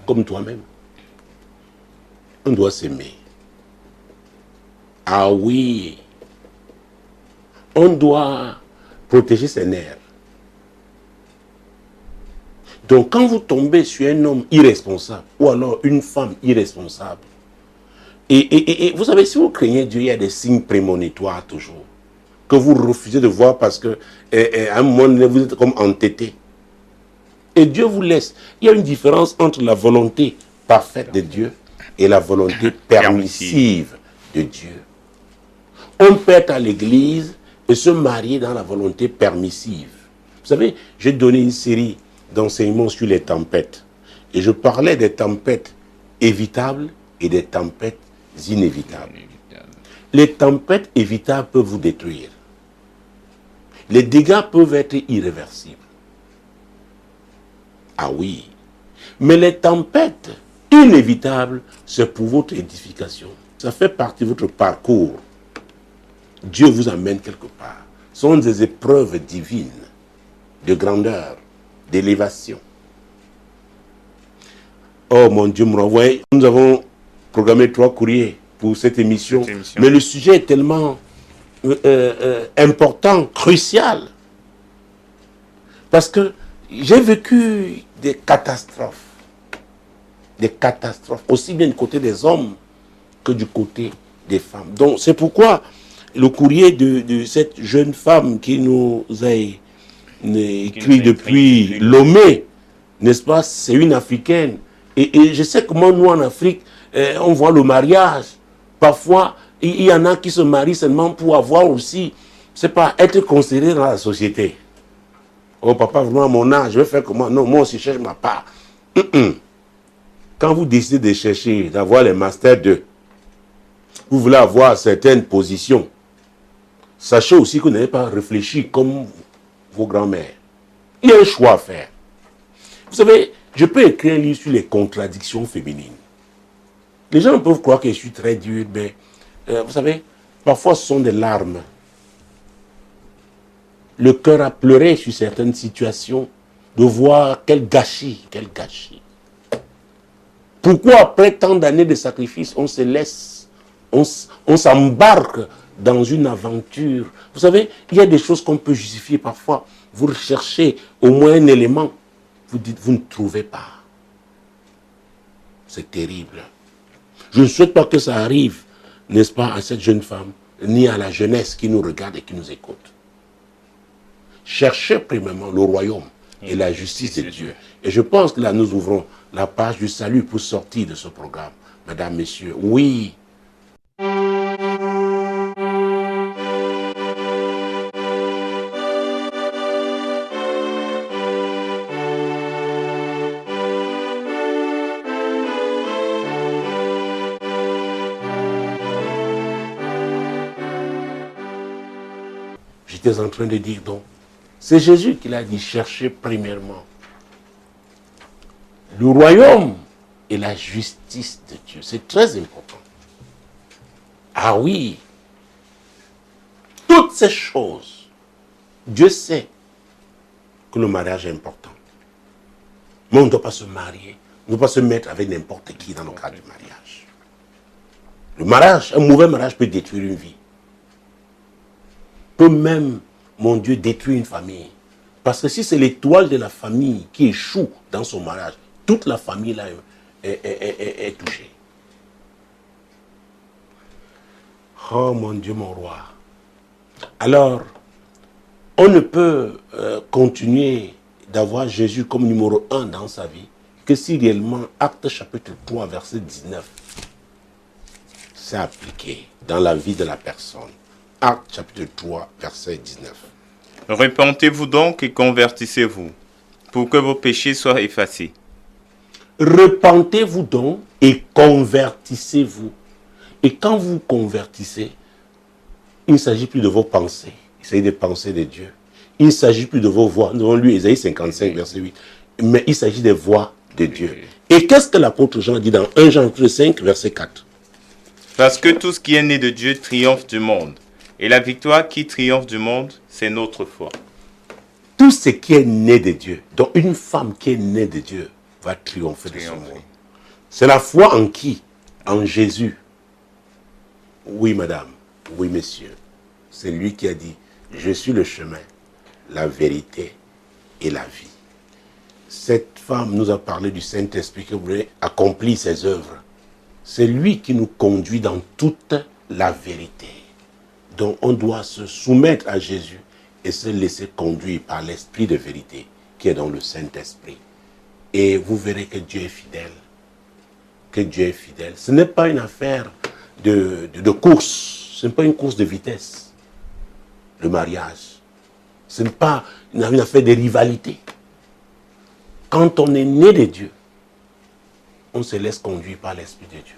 comme toi-même. On doit s'aimer. Ah oui. On doit protéger ses nerfs. Donc quand vous tombez sur un homme irresponsable, ou alors une femme irresponsable, et vous savez, si vous craignez Dieu, il y a des signes prémonitoires toujours, que vous refusez de voir parce que à un moment donné, vous êtes comme entêté. Et Dieu vous laisse. Il y a une différence entre la volonté parfaite de Dieu et la volonté permissive de Dieu. On peut être à l'église et se marier dans la volonté permissive. Vous savez, j'ai donné une série d'enseignements sur les tempêtes. Et je parlais des tempêtes évitables et des tempêtes inévitables. Les tempêtes évitables peuvent vous détruire. Les dégâts peuvent être irréversibles. Ah oui. Mais les tempêtes inévitables, c'est pour votre édification. Ça fait partie de votre parcours. Dieu vous amène quelque part. Ce sont des épreuves divines, de grandeur, d'élévation. Oh mon Dieu, me renvoie. Nous avons programmé 3 courriers pour cette émission. Mais le sujet est tellement important, crucial. Parce que j'ai vécu des catastrophes. Des catastrophes, aussi bien du côté des hommes que du côté des femmes. Donc c'est pourquoi le courrier de cette jeune femme qui nous a écrit depuis Lomé, n'est-ce pas, c'est une Africaine. Et je sais comment nous en Afrique, on voit le mariage. Parfois, il y en a qui se marient seulement pour avoir aussi, c'est pas, être considéré dans la société. Oh papa, vraiment à mon âge, je vais faire comment? Non, moi aussi je cherche ma part. Quand vous décidez de chercher, d'avoir les masters 2, vous voulez avoir certaines positions, sachez aussi que vous n'avez pas réfléchi comme vos grands-mères. Il y a un choix à faire. Vous savez, je peux écrire un livre sur les contradictions féminines. Les gens peuvent croire que je suis très dur, mais vous savez, parfois ce sont des larmes. Le cœur a pleuré sur certaines situations, de voir quel gâchis, quel gâchis. Pourquoi après tant d'années de sacrifice, on se laisse, on s'embarque dans une aventure? Vous savez, il y a des choses qu'on peut justifier parfois. Vous recherchez au moins un élément, vous dites, vous ne trouvez pas. C'est terrible. Je ne souhaite pas que ça arrive, n'est-ce pas, à cette jeune femme, ni à la jeunesse qui nous regarde et qui nous écoute. Cherchez premièrement le royaume et la justice de Dieu. Et je pense que là, nous ouvrons la page du salut pour sortir de ce programme. Mesdames, Messieurs, oui. J'étais en train de dire donc, c'est Jésus qui l'a dit, cherchez premièrement le royaume et la justice de Dieu. C'est très important. Ah oui. Toutes ces choses, Dieu sait que le mariage est important. Mais on ne doit pas se marier, on ne doit pas se mettre avec n'importe qui dans le cadre du mariage. Le mariage, un mauvais mariage peut détruire une vie. Peut même, mon Dieu, détruire une famille. Parce que si c'est l'étoile de la famille qui échoue dans son mariage, toute la famille là est touchée. Oh mon Dieu, mon roi. Alors, on ne peut continuer d'avoir Jésus comme numéro 1 dans sa vie que si réellement, Actes chapitre 3, verset 19, c'est appliqué dans la vie de la personne. Actes chapitre 3, verset 19.
Repentez-vous donc et convertissez-vous, pour que vos péchés soient effacés.
Repentez-vous donc et convertissez-vous. Et quand vous convertissez, il ne s'agit plus de vos pensées. Il s'agit des pensées de Dieu. Il ne s'agit plus de vos voix. Nous avons lu Ésaïe 55, verset 8. Mais il s'agit des voix de Dieu. Et qu'est-ce que l'apôtre Jean dit dans 1 Jean 5, verset 4?
Parce que tout ce qui est né de Dieu triomphe du monde. Et la victoire qui triomphe du monde, c'est notre foi.
Tout ce qui est né de Dieu, donc une femme qui est née de Dieu, va triompher de ce monde. C'est la foi en qui? En Jésus. Oui, madame. Oui, monsieur. C'est lui qui a dit, je suis le chemin, la vérité et la vie. Cette femme nous a parlé du Saint-Esprit qui voulait accomplir ses œuvres. C'est lui qui nous conduit dans toute la vérité. Donc on doit se soumettre à Jésus et se laisser conduire par l'Esprit de vérité qui est dans le Saint-Esprit. Et vous verrez que Dieu est fidèle. Que Dieu est fidèle. Ce n'est pas une affaire de course. Ce n'est pas une course de vitesse. Le mariage. Ce n'est pas une affaire de rivalité. Quand on est né de Dieu, on se laisse conduire par l'Esprit de Dieu.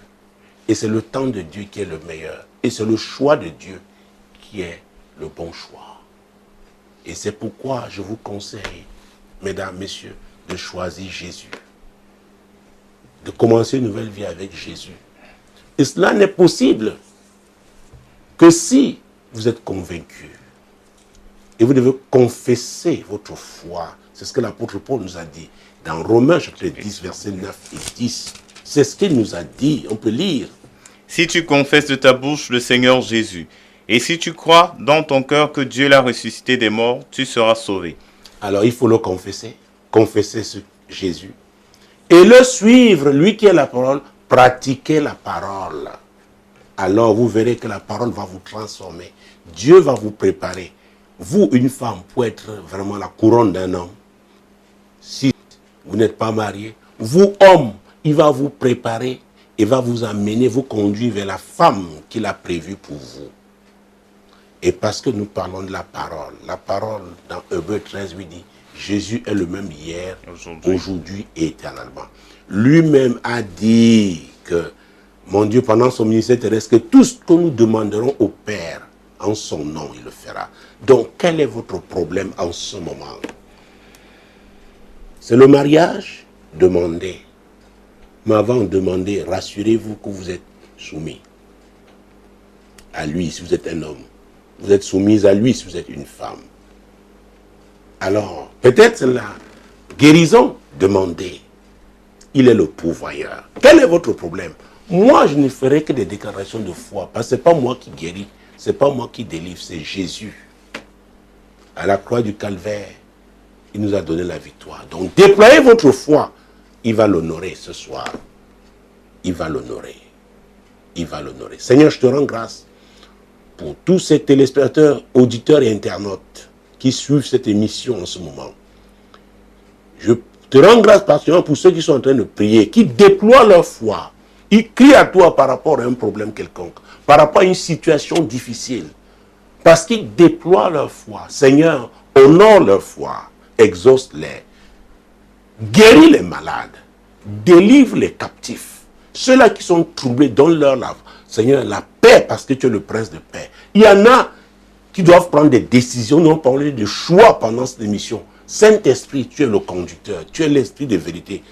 Et c'est le temps de Dieu qui est le meilleur. Et c'est le choix de Dieu qui est le bon choix. Et c'est pourquoi je vous conseille, mesdames, messieurs, de choisir Jésus. De commencer une nouvelle vie avec Jésus. Et cela n'est possible que si vous êtes convaincu. Et vous devez confesser votre foi. C'est ce que l'apôtre Paul nous a dit. Dans Romains chapitre 10, versets 9 et 10. C'est ce qu'il nous a dit. On peut lire.
Si tu confesses de ta bouche le Seigneur Jésus, et si tu crois dans ton cœur que Dieu l'a ressuscité des morts, tu seras sauvé.
Alors il faut le confesser. Confesser ce Jésus. Et le suivre, lui qui est la parole, pratiquer la parole. Alors vous verrez que la parole va vous transformer. Dieu va vous préparer. Vous, une femme, pour être vraiment la couronne d'un homme. Si vous n'êtes pas marié, vous, homme, il va vous préparer et va vous amener, vous conduire vers la femme qu'il a prévue pour vous. Et parce que nous parlons de la parole dans Hébreux 13, lui dit, Jésus est le même hier, aujourd'hui et éternellement. Lui-même a dit que, mon Dieu, pendant son ministère terrestre, que tout ce que nous demanderons au Père, en son nom, il le fera. Donc, quel est votre problème en ce moment? C'est le mariage? Demandez. Mais avant de demander, rassurez-vous que vous êtes soumis à lui si vous êtes un homme. Vous êtes soumise à lui si vous êtes une femme. Alors, peut-être la guérison, demandez. Il est le pourvoyeur. Quel est votre problème? Moi, je ne ferai que des déclarations de foi, parce que ce n'est pas moi qui guéris, ce n'est pas moi qui délivre, c'est Jésus. À la croix du calvaire, il nous a donné la victoire. Donc, déployez votre foi. Il va l'honorer ce soir. Il va l'honorer. Il va l'honorer. Seigneur, je te rends grâce pour tous ces téléspectateurs, auditeurs et internautes qui suivent cette émission en ce moment. Je te rends grâce particulièrement pour ceux qui sont en train de prier, qui déploient leur foi. Ils crient à toi par rapport à un problème quelconque, par rapport à une situation difficile. Parce qu'ils déploient leur foi. Seigneur, honore leur foi, exauce-les. Guéris les malades, délivre les captifs. Ceux-là qui sont troublés, donne-leur la, Seigneur, la paix parce que tu es le prince de paix. Il y en a qui doivent prendre des décisions. Nous allons parler de choix pendant cette émission. Saint-Esprit, tu es le conducteur, tu es l'esprit de vérité.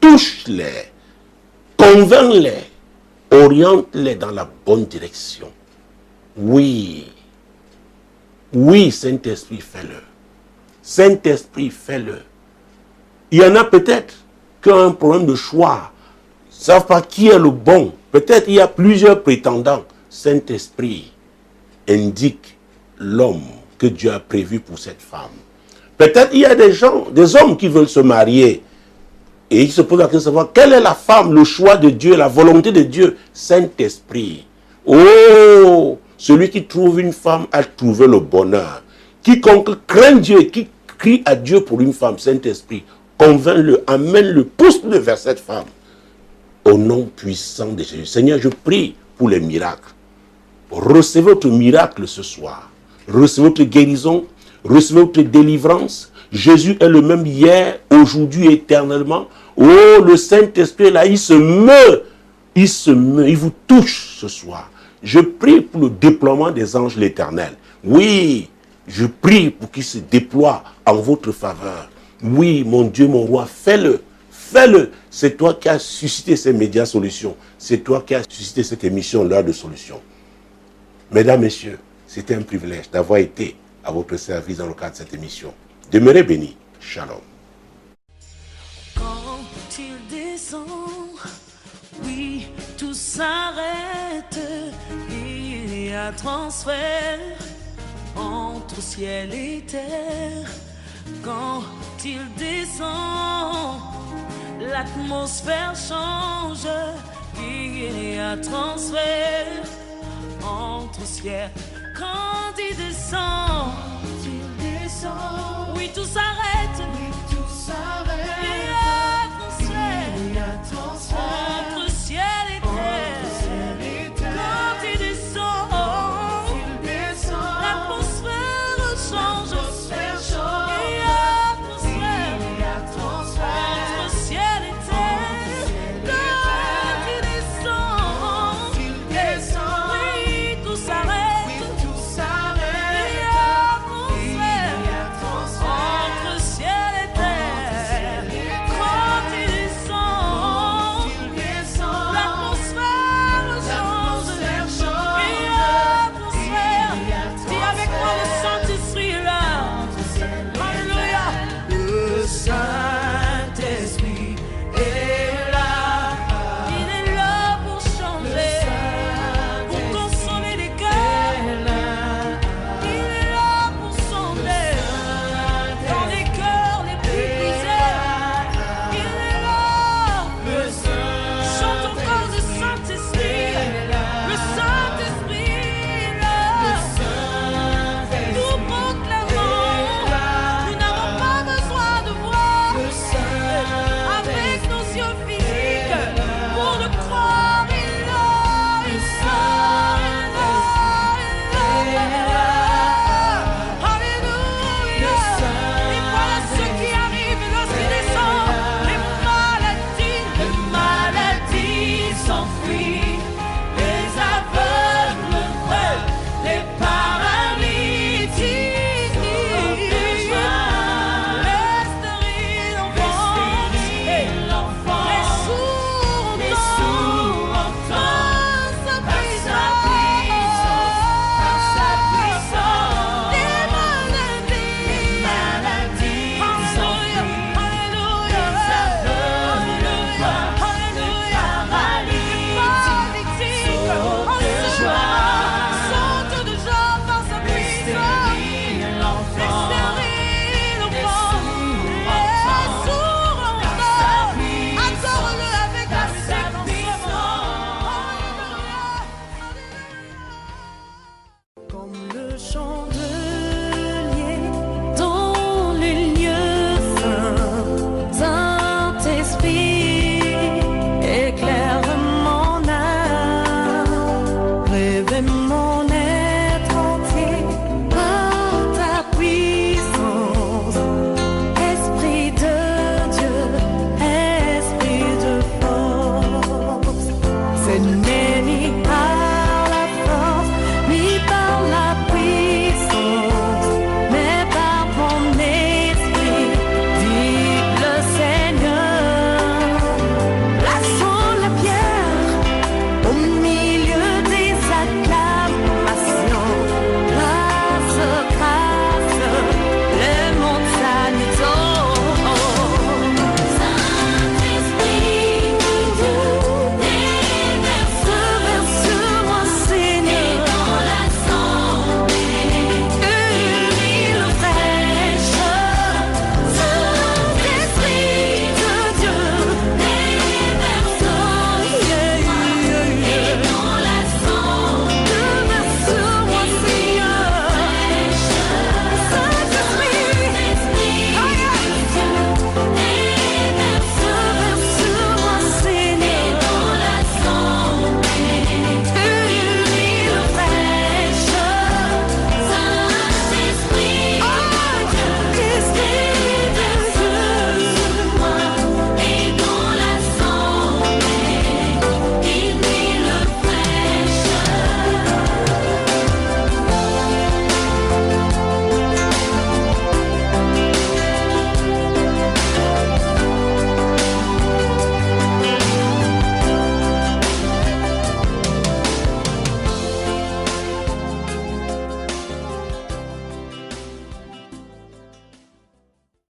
Touche-les, convainc-les Oriente-les dans la bonne direction. Oui. Oui, Saint-Esprit, fais-le. Saint-Esprit, fais-le. Il y en a peut-être qui ont un problème de choix. Ils ne savent pas qui est le bon. Peut-être il y a plusieurs prétendants. Saint-Esprit, indique l'homme que Dieu a prévu pour cette femme. Peut-être il y a des gens, des hommes qui veulent se marier. Et ils se posent la question de savoir quelle est la femme, le choix de Dieu, la volonté de Dieu. Saint-Esprit. Oh, celui qui trouve une femme a trouvé le bonheur. Quiconque craint Dieu et qui crie à Dieu pour une femme, Saint-Esprit, convainc-le, amène-le, pousse-le vers cette femme. Au nom puissant de Jésus. Seigneur, je prie pour les miracles. Recevez votre miracle ce soir. Recevez votre guérison. Recevez votre délivrance. Jésus est le même hier, aujourd'hui, éternellement. Oh, le Saint-Esprit là, il se meut. Il se meut. Il vous touche ce soir. Je prie pour le déploiement des anges de l'Éternel. Oui, je prie pour qu'il se déploie en votre faveur. Oui, mon Dieu, mon roi, fais-le. Fais-le. C'est toi qui as suscité ces médias solutions. C'est toi qui as suscité cette émission, l'heure de solution. Mesdames, Messieurs, c'était un privilège d'avoir été à votre service dans le cadre de cette émission. Demeurez bénis. Shalom.
Quand il descend, oui, tout s'arrête. Il y a transfert entre ciel et terre. Quand il descend, l'atmosphère change. Il y a transfert entre ciel. Quand il descend,